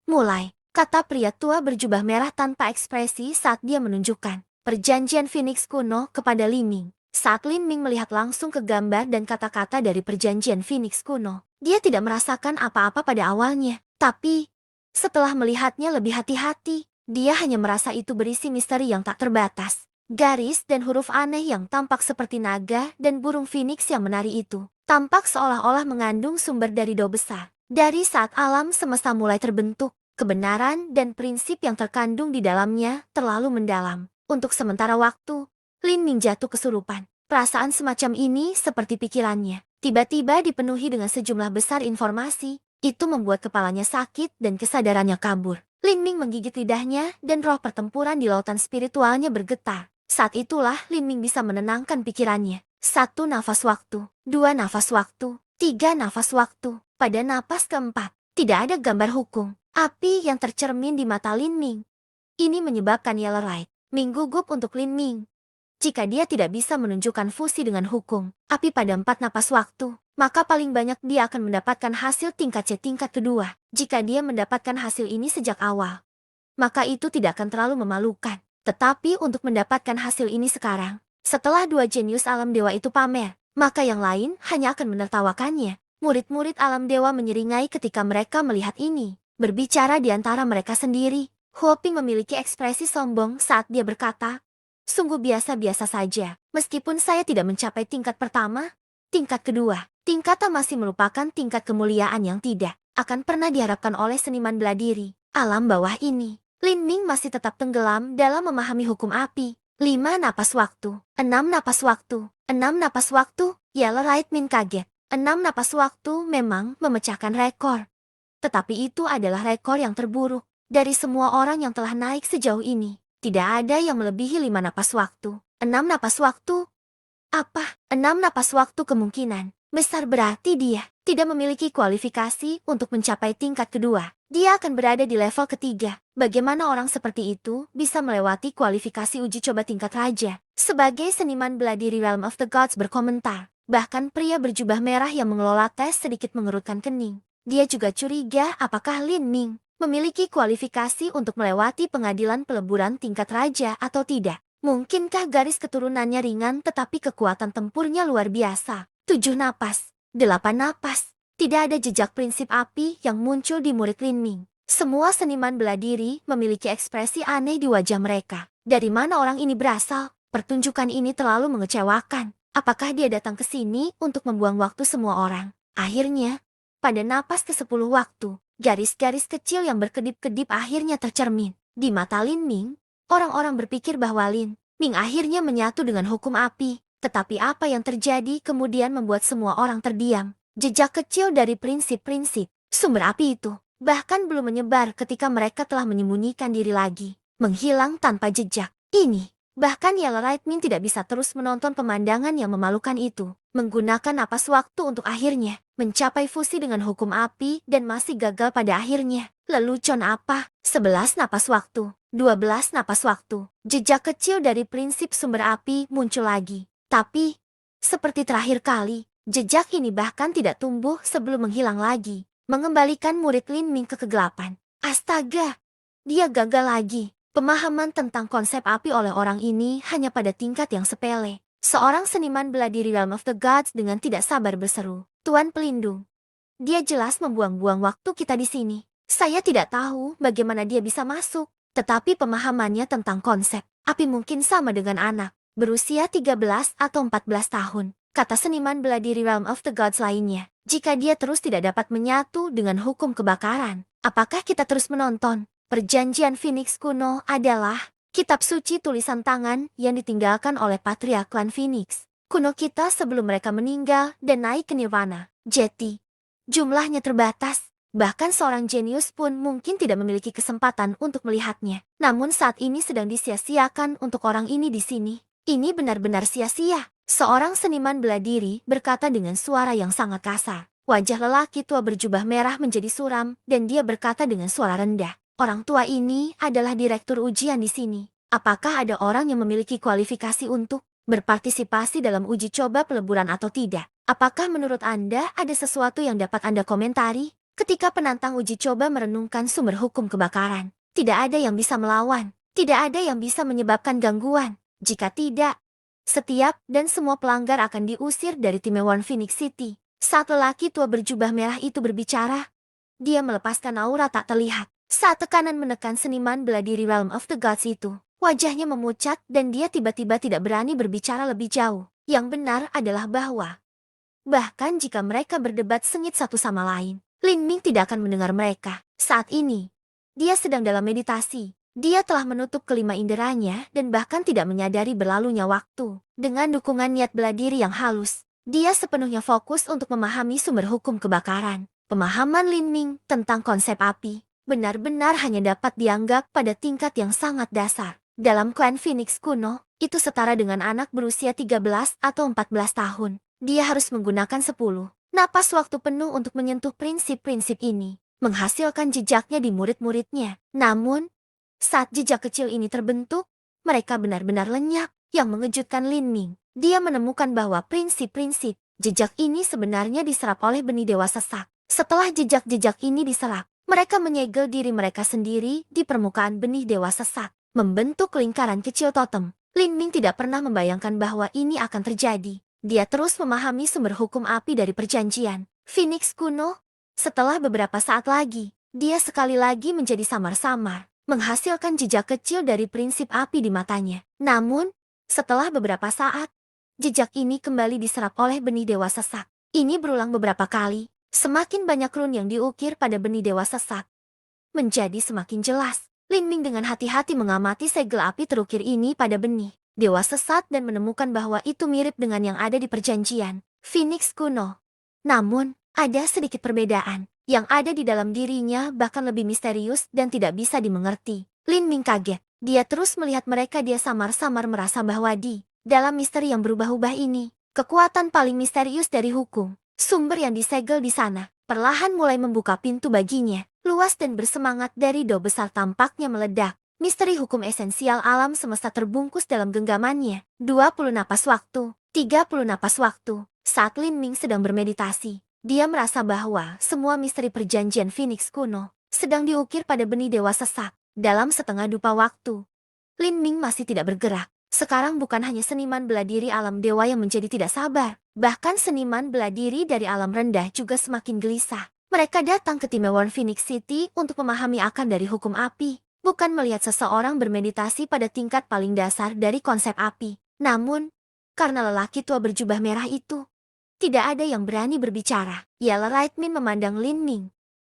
Speaker 1: mulai, kata pria tua berjubah merah tanpa ekspresi saat dia menunjukkan perjanjian Phoenix kuno kepada Li Ming. Saat Lin Ming melihat langsung ke gambar dan kata-kata dari perjanjian Phoenix kuno, dia tidak merasakan apa-apa pada awalnya. Tapi, setelah melihatnya lebih hati-hati, dia hanya merasa itu berisi misteri yang tak terbatas. Garis dan huruf aneh yang tampak seperti naga dan burung phoenix yang menari itu, tampak seolah-olah mengandung sumber dari Do besar. Dari saat alam semesta mulai terbentuk, kebenaran dan prinsip yang terkandung di dalamnya terlalu mendalam. Untuk sementara waktu, Lin Ming jatuh kesurupan. Perasaan semacam ini seperti pikirannya tiba-tiba dipenuhi dengan sejumlah besar informasi. Itu membuat kepalanya sakit dan kesadarannya kabur. Lin Ming menggigit lidahnya dan roh pertempuran di lautan spiritualnya bergetar. Saat itulah Lin Ming bisa menenangkan pikirannya. 1 nafas waktu, 2 nafas waktu, 3 nafas waktu. Pada napas keempat, tidak ada gambar hukum api yang tercermin di mata Lin Ming. Ini menyebabkan Yellow Right Ming gugup untuk Lin Ming. Jika dia tidak bisa menunjukkan fusi dengan hukum api pada 4 napas waktu, maka paling banyak dia akan mendapatkan hasil tingkat C tingkat kedua. Jika dia mendapatkan hasil ini sejak awal, maka itu tidak akan terlalu memalukan. Tetapi untuk mendapatkan hasil ini sekarang, setelah 2 jenius alam dewa itu pamer, maka yang lain hanya akan menertawakannya. Murid-murid alam dewa menyeringai ketika mereka melihat ini. Berbicara di antara mereka sendiri, Huo Ping memiliki ekspresi sombong saat dia berkata, sungguh biasa-biasa saja. Meskipun saya tidak mencapai tingkat pertama, tingkat kedua, tingkat A masih merupakan tingkat kemuliaan yang tidak akan pernah diharapkan oleh seniman bela diri alam bawah ini. Lin Ming masih tetap tenggelam dalam memahami hukum api. 5 napas waktu, 6 napas waktu, 6 napas waktu. Yellow Right Min kaget. 6 napas waktu memang memecahkan rekor. Tetapi itu adalah rekor yang terburuk dari semua orang yang telah naik sejauh ini. Tidak ada yang melebihi 5 napas waktu. 6 napas waktu? Apa? 6 napas waktu kemungkinan besar berarti dia tidak memiliki kualifikasi untuk mencapai tingkat kedua. Dia akan berada di level ketiga. Bagaimana orang seperti itu bisa melewati kualifikasi uji coba tingkat raja? Sebagai seniman bela diri Realm of the Gods berkomentar. Bahkan pria berjubah merah yang mengelola tes sedikit mengerutkan kening. Dia juga curiga apakah Lin Ming memiliki kualifikasi untuk melewati pengadilan peleburan tingkat raja atau tidak. Mungkinkah garis keturunannya ringan tetapi kekuatan tempurnya luar biasa? 7 napas, 8 napas. Tidak ada jejak prinsip api yang muncul di murid Lin Ming. Semua seniman bela diri memiliki ekspresi aneh di wajah mereka. Dari mana orang ini berasal? Pertunjukan ini terlalu mengecewakan. Apakah dia datang ke sini untuk membuang waktu semua orang? Akhirnya, pada napas ke-10 waktu, garis-garis kecil yang berkedip-kedip akhirnya tercermin. Di mata Lin Ming, orang-orang berpikir bahwa Lin Ming akhirnya menyatu dengan hukum api. Tetapi apa yang terjadi kemudian membuat semua orang terdiam. Jejak kecil dari prinsip-prinsip sumber api itu bahkan belum menyebar ketika mereka telah menyembunyikan diri lagi, menghilang tanpa jejak. Ini, bahkan Yellow Lightning tidak bisa terus menonton pemandangan yang memalukan itu, menggunakan napas waktu untuk akhirnya mencapai fusi dengan hukum api dan masih gagal pada akhirnya. Lelucon apa? 11 napas waktu, 12 napas waktu. Jejak kecil dari prinsip sumber api muncul lagi. Tapi, seperti terakhir kali, jejak ini bahkan tidak tumbuh sebelum menghilang lagi. Mengembalikan murid Lin Ming ke kegelapan. Astaga! Dia gagal lagi. Pemahaman tentang konsep api oleh orang ini hanya pada tingkat yang sepele. Seorang seniman bela diri Realm of the Gods dengan tidak sabar berseru, "Tuan pelindung, dia jelas membuang-buang waktu kita di sini. Saya tidak tahu bagaimana dia bisa masuk, tetapi pemahamannya tentang konsep api mungkin sama dengan anak berusia 13 atau 14 tahun. Kata seniman bela diri Realm of the Gods lainnya. Jika dia terus tidak dapat menyatu dengan hukum kebakaran, apakah kita terus menonton? Perjanjian Phoenix kuno adalah kitab suci tulisan tangan yang ditinggalkan oleh Patria Klan Phoenix kuno kita sebelum mereka meninggal dan naik ke Nirvana. Jeti. Jumlahnya terbatas. Bahkan seorang jenius pun mungkin tidak memiliki kesempatan untuk melihatnya. Namun saat ini sedang disia-siakan untuk orang ini di sini. Ini benar-benar sia-sia. Seorang seniman bela diri berkata dengan suara yang sangat kasar. Wajah lelaki tua berjubah merah menjadi suram dan dia berkata dengan suara rendah. Orang tua ini adalah direktur ujian di sini. Apakah ada orang yang memiliki kualifikasi untuk berpartisipasi dalam uji coba peleburan atau tidak? Apakah menurut Anda ada sesuatu yang dapat Anda komentari? Ketika penantang uji coba merenungkan sumber hukum kebakaran, tidak ada yang bisa melawan. Tidak ada yang bisa menyebabkan gangguan. Jika tidak, setiap dan semua pelanggar akan diusir dari Timewon Phoenix City. Saat lelaki tua berjubah merah itu berbicara, dia melepaskan aura tak terlihat. Saat tekanan menekan seniman bela diri Realm of the Gods itu, wajahnya memucat dan dia tiba-tiba tidak berani berbicara lebih jauh. Yang benar adalah bahwa, bahkan jika mereka berdebat sengit satu sama lain, Lin Ming tidak akan mendengar mereka. Saat ini, dia sedang dalam meditasi. Dia telah menutup kelima inderanya dan bahkan tidak menyadari berlalunya waktu. Dengan dukungan niat bela diri yang halus, dia sepenuhnya fokus untuk memahami sumber hukum kebakaran. Pemahaman Lin Ming tentang konsep api benar-benar hanya dapat dianggap pada tingkat yang sangat dasar. Dalam klan Phoenix kuno, itu setara dengan anak berusia 13 atau 14 tahun. Dia harus menggunakan 10 napas waktu penuh untuk menyentuh prinsip-prinsip ini, menghasilkan jejaknya di murid-muridnya. Namun, saat jejak kecil ini terbentuk, mereka benar-benar lenyap. Yang mengejutkan Lin Ming, dia menemukan bahwa prinsip-prinsip jejak ini sebenarnya diserap oleh benih dewa sesak. Setelah jejak-jejak ini diserap, mereka menyegel diri mereka sendiri di permukaan benih dewa sesak, membentuk lingkaran kecil totem. Lin Ming tidak pernah membayangkan bahwa ini akan terjadi. Dia terus memahami sumber hukum api dari perjanjian Phoenix kuno. Setelah beberapa saat lagi, dia sekali lagi menjadi samar-samar, menghasilkan jejak kecil dari prinsip api di matanya. Namun, setelah beberapa saat, jejak ini kembali diserap oleh benih dewa sesak. Ini berulang beberapa kali. Semakin banyak rune yang diukir pada benih dewa sesak menjadi semakin jelas. Lin Ming dengan hati-hati mengamati segel api terukir ini pada benih dewa sesat dan menemukan bahwa itu mirip dengan yang ada di perjanjian Phoenix kuno. Namun, ada sedikit perbedaan. Yang ada di dalam dirinya bahkan lebih misterius dan tidak bisa dimengerti. Lin Ming kaget. Dia terus melihat mereka. Dia samar-samar merasa bahwa di dalam misteri yang berubah-ubah ini, kekuatan paling misterius dari hukum sumber yang disegel di sana perlahan mulai membuka pintu baginya. Luas dan bersemangat dari do besar tampaknya meledak. Misteri hukum esensial alam semesta terbungkus dalam genggamannya. 20 napas waktu, 30 napas waktu. Saat Lin Ming sedang bermeditasi, dia merasa bahwa semua misteri perjanjian Phoenix kuno sedang diukir pada benih dewa sesak. Dalam setengah dupa waktu, Lin Ming masih tidak bergerak. Sekarang bukan hanya seniman bela diri alam dewa yang menjadi tidak sabar. Bahkan seniman bela diri dari alam rendah juga semakin gelisah. Mereka datang ke Timeworld Phoenix City untuk memahami akar dari hukum api, bukan melihat seseorang bermeditasi pada tingkat paling dasar dari konsep api. Namun, karena lelaki tua berjubah merah itu, tidak ada yang berani berbicara. Yellow Lightning memandang Lin Ming.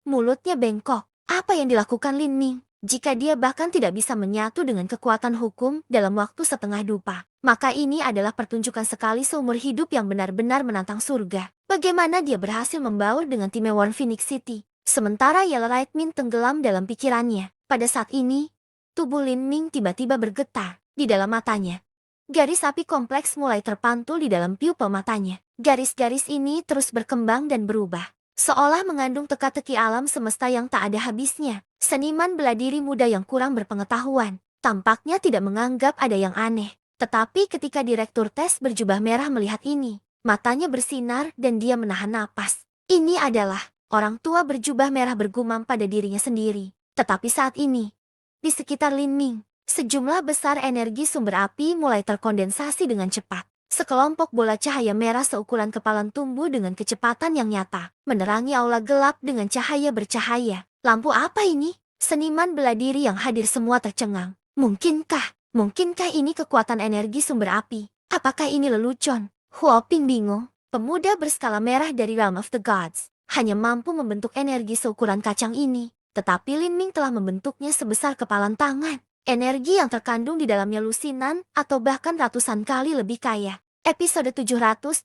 Speaker 1: Mulutnya bengkok. Apa yang dilakukan Lin Ming? Jika dia bahkan tidak bisa menyatu dengan kekuatan hukum dalam waktu setengah dupa, maka ini adalah pertunjukan sekali seumur hidup yang benar-benar menantang surga. Bagaimana dia berhasil membaur dengan Timeworld Phoenix City? Sementara Yellow Lightning tenggelam dalam pikirannya. Pada saat ini, tubuh Lin Ming tiba-tiba bergetar di dalam matanya. Garis api kompleks mulai terpantul di dalam pupil matanya. Garis-garis ini terus berkembang dan berubah, seolah mengandung teka-teki alam semesta yang tak ada habisnya. Seniman bela diri muda yang kurang berpengetahuan tampaknya tidak menganggap ada yang aneh. Tetapi ketika Direktur Tes berjubah merah melihat ini, matanya bersinar dan dia menahan napas. Ini adalah orang tua berjubah merah bergumam pada dirinya sendiri. Tetapi saat ini, di sekitar Lin Ming, sejumlah besar energi sumber api mulai terkondensasi dengan cepat. Sekelompok bola cahaya merah seukuran kepalan tumbuh dengan kecepatan yang nyata, menerangi aula gelap dengan cahaya bercahaya. Lampu apa ini? Seniman bela diri yang hadir semua tercengang. Mungkinkah ini kekuatan energi sumber api? Apakah ini lelucon? Huoping bingung. Pemuda berskala merah dari Realm of the Gods hanya mampu membentuk energi seukuran kacang ini. Tetapi Lin Ming telah membentuknya sebesar kepalan tangan. Energi yang terkandung di dalamnya lusinan atau bahkan ratusan kali lebih kaya. Episode 723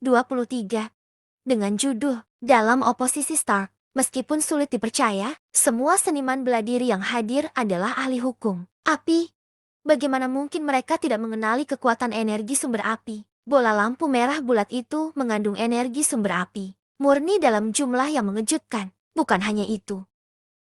Speaker 1: dengan judul Dalam Oposisi Stark. Meskipun sulit dipercaya, semua seniman bela diri yang hadir adalah ahli hukum api. Bagaimana mungkin mereka tidak mengenali kekuatan energi sumber api? Bola lampu merah bulat itu mengandung energi sumber api murni dalam jumlah yang mengejutkan. Bukan hanya itu,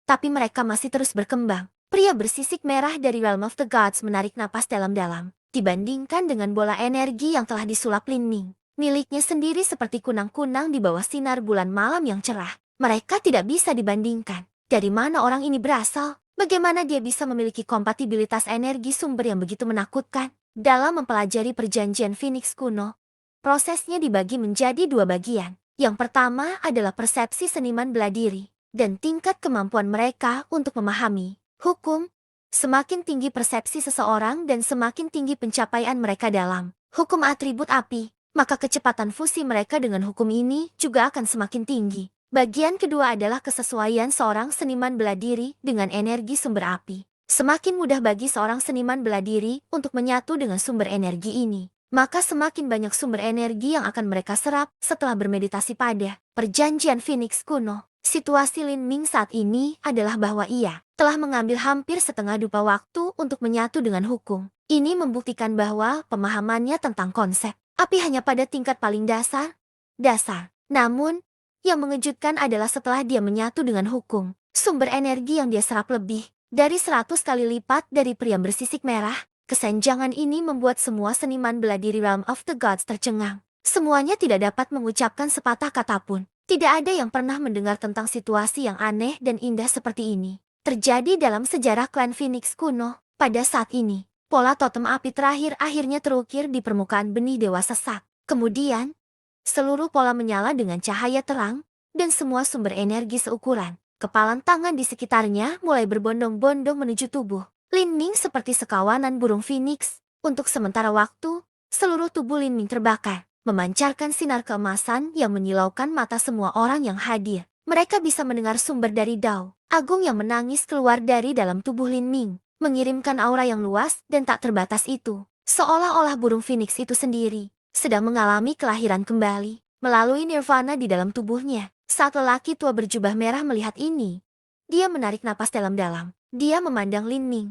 Speaker 1: tapi mereka masih terus berkembang. Pria bersisik merah dari Realm of the Gods menarik napas dalam-dalam. Dibandingkan dengan bola energi yang telah disulap Lin Ming, miliknya sendiri seperti kunang-kunang di bawah sinar bulan malam yang cerah. Mereka tidak bisa dibandingkan. Dari mana orang ini berasal? Bagaimana dia bisa memiliki kompatibilitas energi sumber yang begitu menakutkan? Dalam mempelajari perjanjian Phoenix kuno, prosesnya dibagi menjadi dua bagian. Yang pertama adalah persepsi seniman bela diri dan tingkat kemampuan mereka untuk memahami hukum. Semakin tinggi persepsi seseorang dan semakin tinggi pencapaian mereka dalam hukum atribut api, maka kecepatan fusi mereka dengan hukum ini juga akan semakin tinggi. Bagian kedua adalah kesesuaian seorang seniman bela diri dengan energi sumber api. Semakin mudah bagi seorang seniman bela diri untuk menyatu dengan sumber energi ini, maka semakin banyak sumber energi yang akan mereka serap setelah bermeditasi pada perjanjian Phoenix kuno. Situasi Lin Ming saat ini adalah bahwa ia telah mengambil hampir setengah dupa waktu untuk menyatu dengan hukum. Ini membuktikan bahwa pemahamannya tentang konsep api hanya pada tingkat paling dasar. Namun, yang mengejutkan adalah setelah dia menyatu dengan hukum, sumber energi yang dia serap lebih dari 100 kali lipat dari pria bersisik merah. Kesenjangan ini membuat semua seniman bela diri Realm of the Gods tercengang. Semuanya tidak dapat mengucapkan sepatah kata pun. Tidak ada yang pernah mendengar tentang situasi yang aneh dan indah seperti ini terjadi dalam sejarah klan Phoenix kuno. Pada saat ini, pola totem api terakhir akhirnya terukir di permukaan benih dewa sesat. Kemudian, seluruh pola menyala dengan cahaya terang, dan semua sumber energi seukuran kepalan tangan di sekitarnya mulai berbondong-bondong menuju tubuh Lin Ming seperti sekawanan burung phoenix. Untuk sementara waktu, seluruh tubuh Lin Ming terbakar, memancarkan sinar keemasan yang menyilaukan mata semua orang yang hadir. Mereka bisa mendengar sumber dari Dao Agung yang menangis keluar dari dalam tubuh Lin Ming, mengirimkan aura yang luas dan tak terbatas itu, seolah-olah burung phoenix itu sendiri sedang mengalami kelahiran kembali, melalui nirvana di dalam tubuhnya. Saat lelaki tua berjubah merah melihat ini, dia menarik napas dalam-dalam. Dia memandang Lin Ming.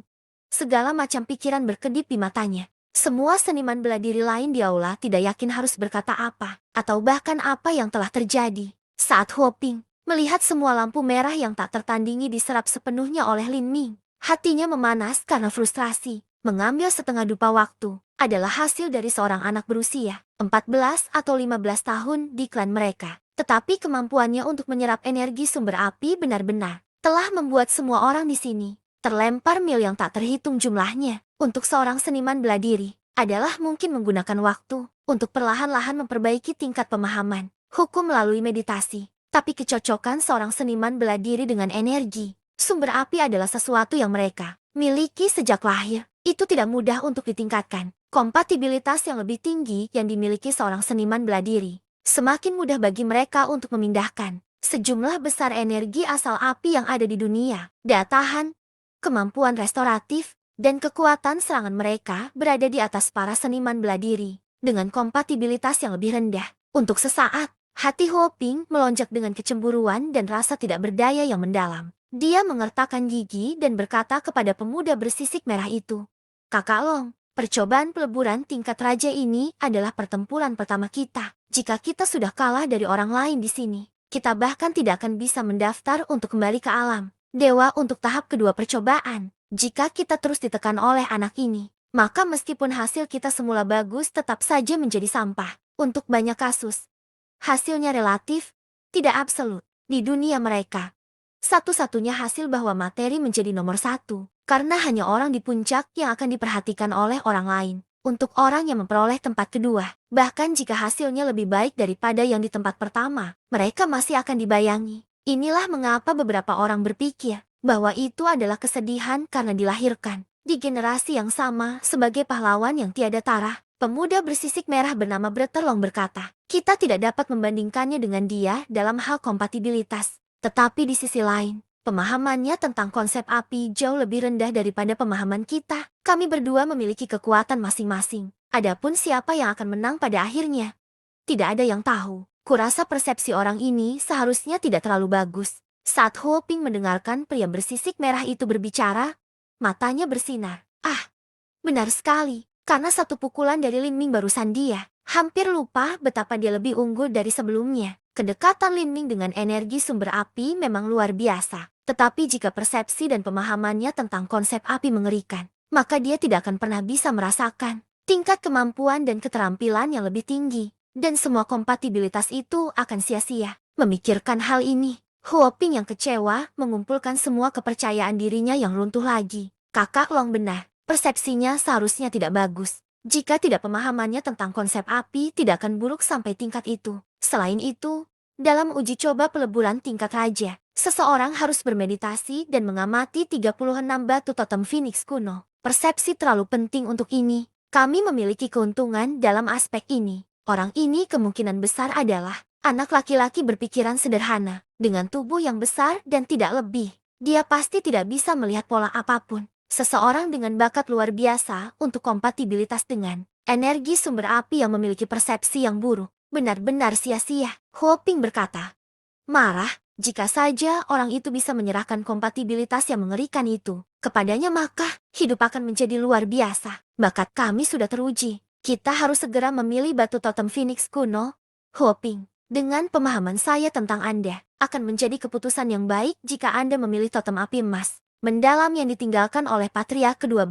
Speaker 1: Segala macam pikiran berkedip di matanya. Semua seniman bela diri lain di aula tidak yakin harus berkata apa, atau bahkan apa yang telah terjadi. Saat Huoping melihat semua lampu merah yang tak tertandingi diserap sepenuhnya oleh Lin Ming, hatinya memanas karena frustrasi. Mengambil setengah dupa waktu adalah hasil dari seorang anak berusia 14 atau 15 tahun di klan mereka. Tetapi kemampuannya untuk menyerap energi sumber api benar-benar telah membuat semua orang di sini terlempar mil yang tak terhitung jumlahnya. Untuk seorang seniman bela diri adalah mungkin menggunakan waktu untuk perlahan-lahan memperbaiki tingkat pemahaman hukum melalui meditasi. Tapi kecocokan seorang seniman bela diri dengan energi sumber api adalah sesuatu yang mereka miliki sejak lahir. Itu tidak mudah untuk ditingkatkan. Kompatibilitas yang lebih tinggi yang dimiliki seorang seniman bela diri semakin mudah bagi mereka untuk memindahkan sejumlah besar energi asal api yang ada di dunia. Daya tahan, kemampuan restoratif, dan kekuatan serangan mereka berada di atas para seniman bela diri dengan kompatibilitas yang lebih rendah. Untuk sesaat, hati Huo Ping melonjak dengan kecemburuan dan rasa tidak berdaya yang mendalam. Dia mengertakkan gigi dan berkata kepada pemuda bersisik merah itu, "Kakak Long, percobaan peleburan tingkat raja ini adalah pertempuran pertama kita. Jika kita sudah kalah dari orang lain di sini, kita bahkan tidak akan bisa mendaftar untuk kembali ke alam dewa untuk tahap kedua percobaan. Jika kita terus ditekan oleh anak ini, maka meskipun hasil kita semula bagus tetap saja menjadi sampah. Untuk banyak kasus, hasilnya relatif, tidak absolut. Di dunia mereka, satu-satunya hasil bahwa materi menjadi nomor satu, karena hanya orang di puncak yang akan diperhatikan oleh orang lain. Untuk orang yang memperoleh tempat kedua, bahkan jika hasilnya lebih baik daripada yang di tempat pertama, mereka masih akan dibayangi. Inilah mengapa beberapa orang berpikir bahwa itu adalah kesedihan karena dilahirkan di generasi yang sama sebagai pahlawan yang tiada tara. Pemuda bersisik merah bernama Breterlong berkata, "Kita tidak dapat membandingkannya dengan dia dalam hal kompatibilitas. Tetapi di sisi lain, pemahamannya tentang konsep api jauh lebih rendah daripada pemahaman kita. Kami berdua memiliki kekuatan masing-masing. Adapun siapa yang akan menang pada akhirnya, tidak ada yang tahu." Kurasa persepsi orang ini seharusnya tidak terlalu bagus. Saat Huo Ping mendengarkan pria bersisik merah itu berbicara, matanya bersinar. Ah, benar sekali. Karena satu pukulan dari Lin Ming barusan dia hampir lupa betapa dia lebih unggul dari sebelumnya. Kedekatan Lin Ming dengan energi sumber api memang luar biasa. Tetapi jika persepsi dan pemahamannya tentang konsep api mengerikan, maka dia tidak akan pernah bisa merasakan tingkat kemampuan dan keterampilan yang lebih tinggi. Dan semua kompatibilitas itu akan sia-sia. Memikirkan hal ini, Huo Ping yang kecewa mengumpulkan semua kepercayaan dirinya yang runtuh lagi. Kakak Long benar, persepsinya seharusnya tidak bagus. Jika tidak pemahamannya tentang konsep api tidak akan buruk sampai tingkat itu. Selain itu, dalam uji coba peleburan tingkat raja, seseorang harus bermeditasi dan mengamati 36 batu totem Phoenix kuno. Persepsi terlalu penting untuk ini. Kami memiliki keuntungan dalam aspek ini. Orang ini kemungkinan besar adalah anak laki-laki berpikiran sederhana, dengan tubuh yang besar dan tidak lebih. Dia pasti tidak bisa melihat pola apapun. Seseorang dengan bakat luar biasa untuk kompatibilitas dengan energi sumber api yang memiliki persepsi yang buruk, benar-benar sia-sia. Huo Ping berkata, marah, jika saja orang itu bisa menyerahkan kompatibilitas yang mengerikan itu kepadanya, maka hidup akan menjadi luar biasa. Bakat kami sudah teruji. Kita harus segera memilih batu totem Phoenix kuno. Huo Ping, dengan pemahaman saya tentang Anda, akan menjadi keputusan yang baik jika Anda memilih totem api emas mendalam yang ditinggalkan oleh Patria ke-12.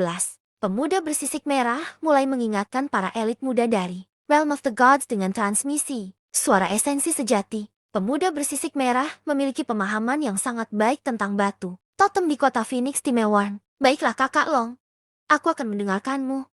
Speaker 1: Pemuda bersisik merah mulai mengingatkan para elit muda dari Realm of the Gods dengan transmisi suara esensi sejati. Pemuda bersisik merah memiliki pemahaman yang sangat baik tentang batu totem di kota Phoenix Timewarn. Baiklah kakak Long, aku akan mendengarkanmu,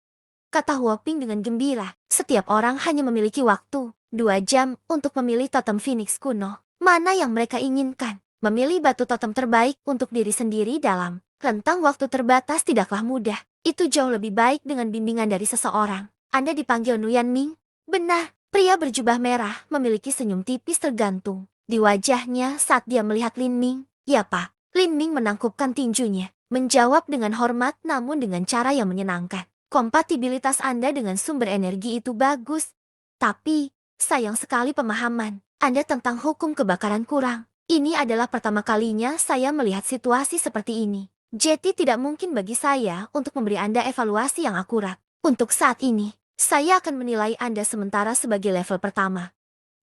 Speaker 1: kata Huo Ping dengan gembira. Setiap orang hanya memiliki waktu 2 jam untuk memilih totem Phoenix kuno. Mana yang mereka inginkan? Memilih batu totem terbaik untuk diri sendiri dalam rentang waktu terbatas tidaklah mudah. Itu jauh lebih baik dengan bimbingan dari seseorang. Anda dipanggil Nuyan Ming? Benar, pria berjubah merah memiliki senyum tipis tergantung di wajahnya saat dia melihat Lin Ming. Ya Pak, Lin Ming menangkupkan tinjunya, menjawab dengan hormat namun dengan cara yang menyenangkan. Kompatibilitas Anda dengan sumber energi itu bagus. Tapi, sayang sekali pemahaman Anda tentang hukum kebakaran kurang. Ini adalah pertama kalinya saya melihat situasi seperti ini. Jadi tidak mungkin bagi saya untuk memberi Anda evaluasi yang akurat. Untuk saat ini, saya akan menilai Anda sementara sebagai level pertama.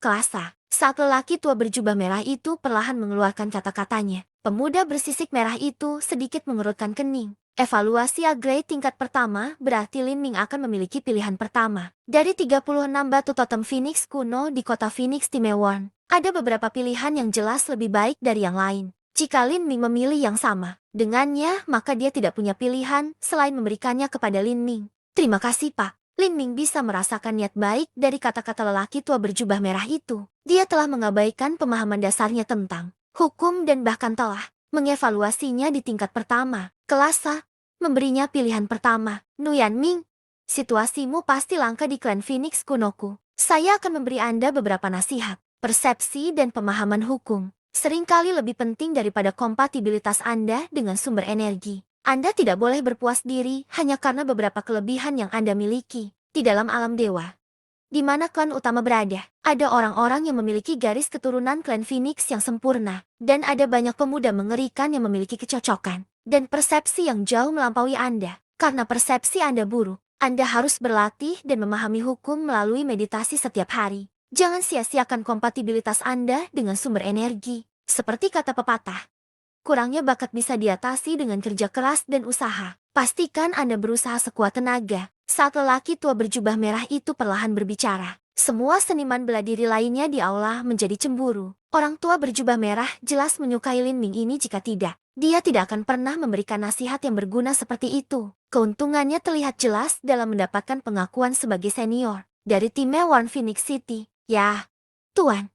Speaker 1: Kelas A. Saat lelaki tua berjubah merah itu perlahan mengeluarkan kata-katanya, pemuda bersisik merah itu sedikit mengerutkan kening. Evaluasi A grade tingkat pertama berarti Lin Ming akan memiliki pilihan pertama. Dari 36 batu totem Phoenix kuno di kota Phoenix Timewarn, ada beberapa pilihan yang jelas lebih baik dari yang lain. Jika Lin Ming memilih yang sama dengannya, maka dia tidak punya pilihan selain memberikannya kepada Lin Ming. Terima kasih Pak. Lin Ming bisa merasakan niat baik dari kata-kata lelaki tua berjubah merah itu. Dia telah mengabaikan pemahaman dasarnya tentang hukum dan bahkan telah mengevaluasinya di tingkat pertama. Kelas A, memberinya pilihan pertama. Nuyan Ming, situasimu pasti langka di klan Phoenix kunoku. Saya akan memberi Anda beberapa nasihat. Persepsi dan pemahaman hukum seringkali lebih penting daripada kompatibilitas Anda dengan sumber energi. Anda tidak boleh berpuas diri hanya karena beberapa kelebihan yang Anda miliki. Di dalam alam dewa, di mana klan utama berada, ada orang-orang yang memiliki garis keturunan klan Phoenix yang sempurna, dan ada banyak pemuda mengerikan yang memiliki kecocokan dan persepsi yang jauh melampaui Anda. Karena persepsi Anda buruk, Anda harus berlatih dan memahami hukum melalui meditasi setiap hari. Jangan sia-siakan kompatibilitas Anda dengan sumber energi. Seperti kata pepatah, kurangnya bakat bisa diatasi dengan kerja keras dan usaha. Pastikan Anda berusaha sekuat tenaga. Saat lelaki tua berjubah merah itu perlahan berbicara, semua seniman bela diri lainnya di aula menjadi cemburu. Orang tua berjubah merah jelas menyukai Lin Ming ini, jika tidak, dia tidak akan pernah memberikan nasihat yang berguna seperti itu. Keuntungannya terlihat jelas dalam mendapatkan pengakuan sebagai senior dari tim One Phoenix City. Ya, Tuan.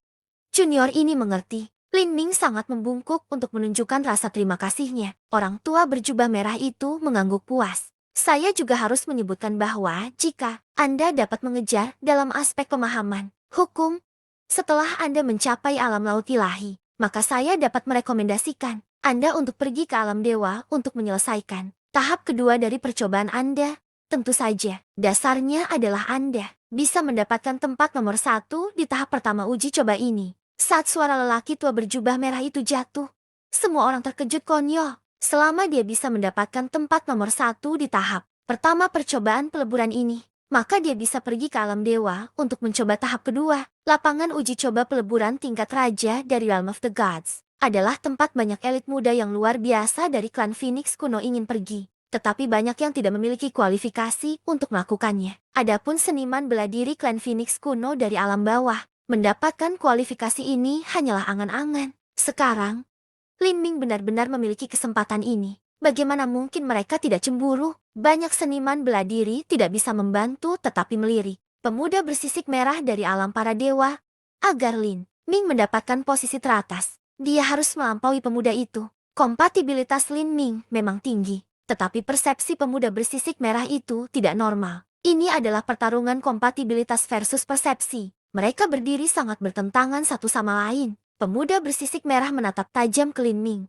Speaker 1: Junior ini mengerti. Lin Ming sangat membungkuk untuk menunjukkan rasa terima kasihnya. Orang tua berjubah merah itu mengangguk puas. Saya juga harus menyebutkan bahwa jika Anda dapat mengejar dalam aspek pemahaman hukum, setelah Anda mencapai alam laut ilahi, maka saya dapat merekomendasikan Anda untuk pergi ke alam dewa untuk menyelesaikan tahap kedua dari percobaan Anda. Tentu saja, dasarnya adalah Anda bisa mendapatkan tempat nomor 1 di tahap pertama uji coba ini. Saat suara lelaki tua berjubah merah itu jatuh, semua orang terkejut konyol. Selama dia bisa mendapatkan tempat nomor 1 di tahap pertama percobaan peleburan ini, maka dia bisa pergi ke alam dewa untuk mencoba tahap kedua. Lapangan uji coba peleburan tingkat raja dari Realm of the Gods adalah tempat banyak elit muda yang luar biasa dari klan Phoenix kuno ingin pergi. Tetapi banyak yang tidak memiliki kualifikasi untuk melakukannya. Adapun seniman bela diri klan Phoenix kuno dari alam bawah, mendapatkan kualifikasi ini hanyalah angan-angan. Sekarang, Lin Ming benar-benar memiliki kesempatan ini. Bagaimana mungkin mereka tidak cemburu? Banyak seniman bela diri tidak bisa membantu tetapi melirik pemuda bersisik merah dari alam para dewa. Agar Lin Ming mendapatkan posisi teratas, dia harus melampaui pemuda itu. Kompatibilitas Lin Ming memang tinggi, tetapi persepsi pemuda bersisik merah itu tidak normal. Ini adalah pertarungan kompatibilitas versus persepsi. Mereka berdiri sangat bertentangan satu sama lain. Pemuda bersisik merah menatap tajam ke Lin Ming.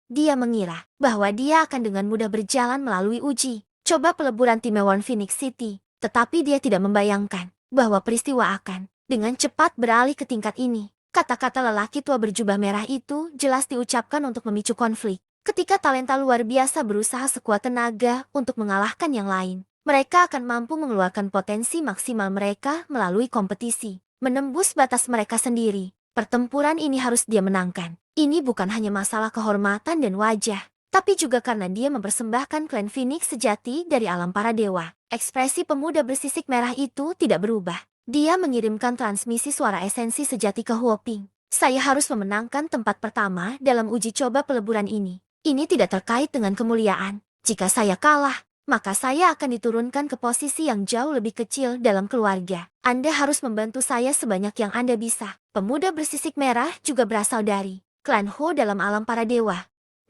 Speaker 1: Dia mengira bahwa dia akan dengan mudah berjalan melalui uji coba peleburan tim One Phoenix City. Tetapi dia tidak membayangkan bahwa peristiwa akan dengan cepat beralih ke tingkat ini. Kata-kata lelaki tua berjubah merah itu jelas diucapkan untuk memicu konflik. Ketika talenta luar biasa berusaha sekuat tenaga untuk mengalahkan yang lain, mereka akan mampu mengeluarkan potensi maksimal mereka melalui kompetisi, menembus batas mereka sendiri. Pertempuran ini harus dia menangkan. Ini bukan hanya masalah kehormatan dan wajah, tapi juga karena dia mempersembahkan klan Phoenix sejati dari alam para dewa. Ekspresi pemuda bersisik merah itu tidak berubah. Dia mengirimkan transmisi suara esensi sejati ke Huoping. Saya harus memenangkan tempat pertama dalam uji coba peleburan ini. Ini tidak terkait dengan kemuliaan. Jika saya kalah, maka saya akan diturunkan ke posisi yang jauh lebih kecil dalam keluarga. Anda harus membantu saya sebanyak yang Anda bisa. Pemuda bersisik merah juga berasal dari klan Ho dalam alam para dewa.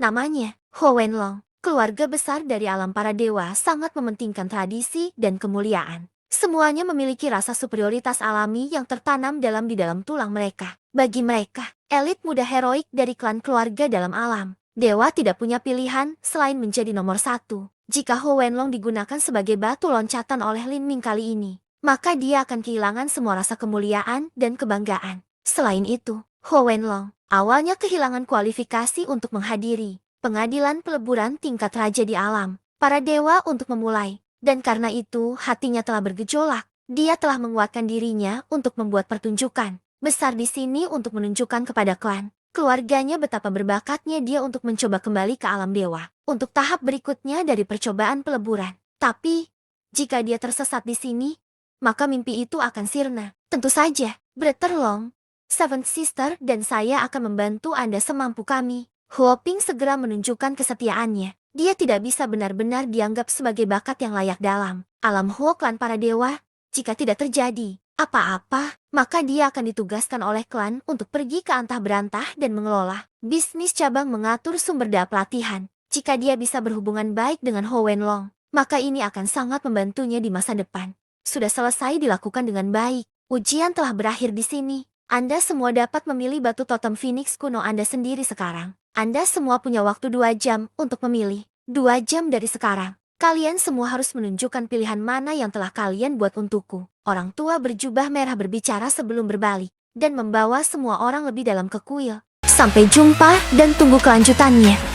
Speaker 1: Namanya Ho Wenlong. Keluarga besar dari alam para dewa sangat mementingkan tradisi dan kemuliaan. Semuanya memiliki rasa superioritas alami yang tertanam di dalam tulang mereka. Bagi mereka, elit muda heroik dari klan keluarga dalam alam dewa tidak punya pilihan selain menjadi nomor 1. Jika Ho Wenlong digunakan sebagai batu loncatan oleh Lin Ming kali ini, maka dia akan kehilangan semua rasa kemuliaan dan kebanggaan. Selain itu, Ho Wenlong awalnya kehilangan kualifikasi untuk menghadiri pengadilan peleburan tingkat raja di alam para dewa untuk memulai. Dan karena itu hatinya telah bergejolak. Dia telah menguatkan dirinya untuk membuat pertunjukan besar di sini untuk menunjukkan kepada klan keluarganya betapa berbakatnya dia untuk mencoba kembali ke alam dewa untuk tahap berikutnya dari percobaan peleburan. Tapi, jika dia tersesat di sini, maka mimpi itu akan sirna. Tentu saja, Brother Long, Seventh Sister dan saya akan membantu Anda semampu kami. Huoping segera menunjukkan kesetiaannya. Dia tidak bisa benar-benar dianggap sebagai bakat yang layak dalam alam Huo klan para dewa. Jika tidak terjadi apa-apa, maka dia akan ditugaskan oleh klan untuk pergi ke antah berantah dan mengelola bisnis cabang mengatur sumber daya pelatihan. Jika dia bisa berhubungan baik dengan Ho Wenlong, maka ini akan sangat membantunya di masa depan. Sudah selesai dilakukan dengan baik. Ujian telah berakhir di sini. Anda semua dapat memilih batu totem Phoenix kuno Anda sendiri sekarang. Anda semua punya waktu 2 jam untuk memilih. 2 jam dari sekarang. Kalian semua harus menunjukkan pilihan mana yang telah kalian buat untukku. Orang tua berjubah merah berbicara sebelum berbalik, dan membawa semua orang lebih dalam ke kuil. Sampai jumpa dan tunggu kelanjutannya.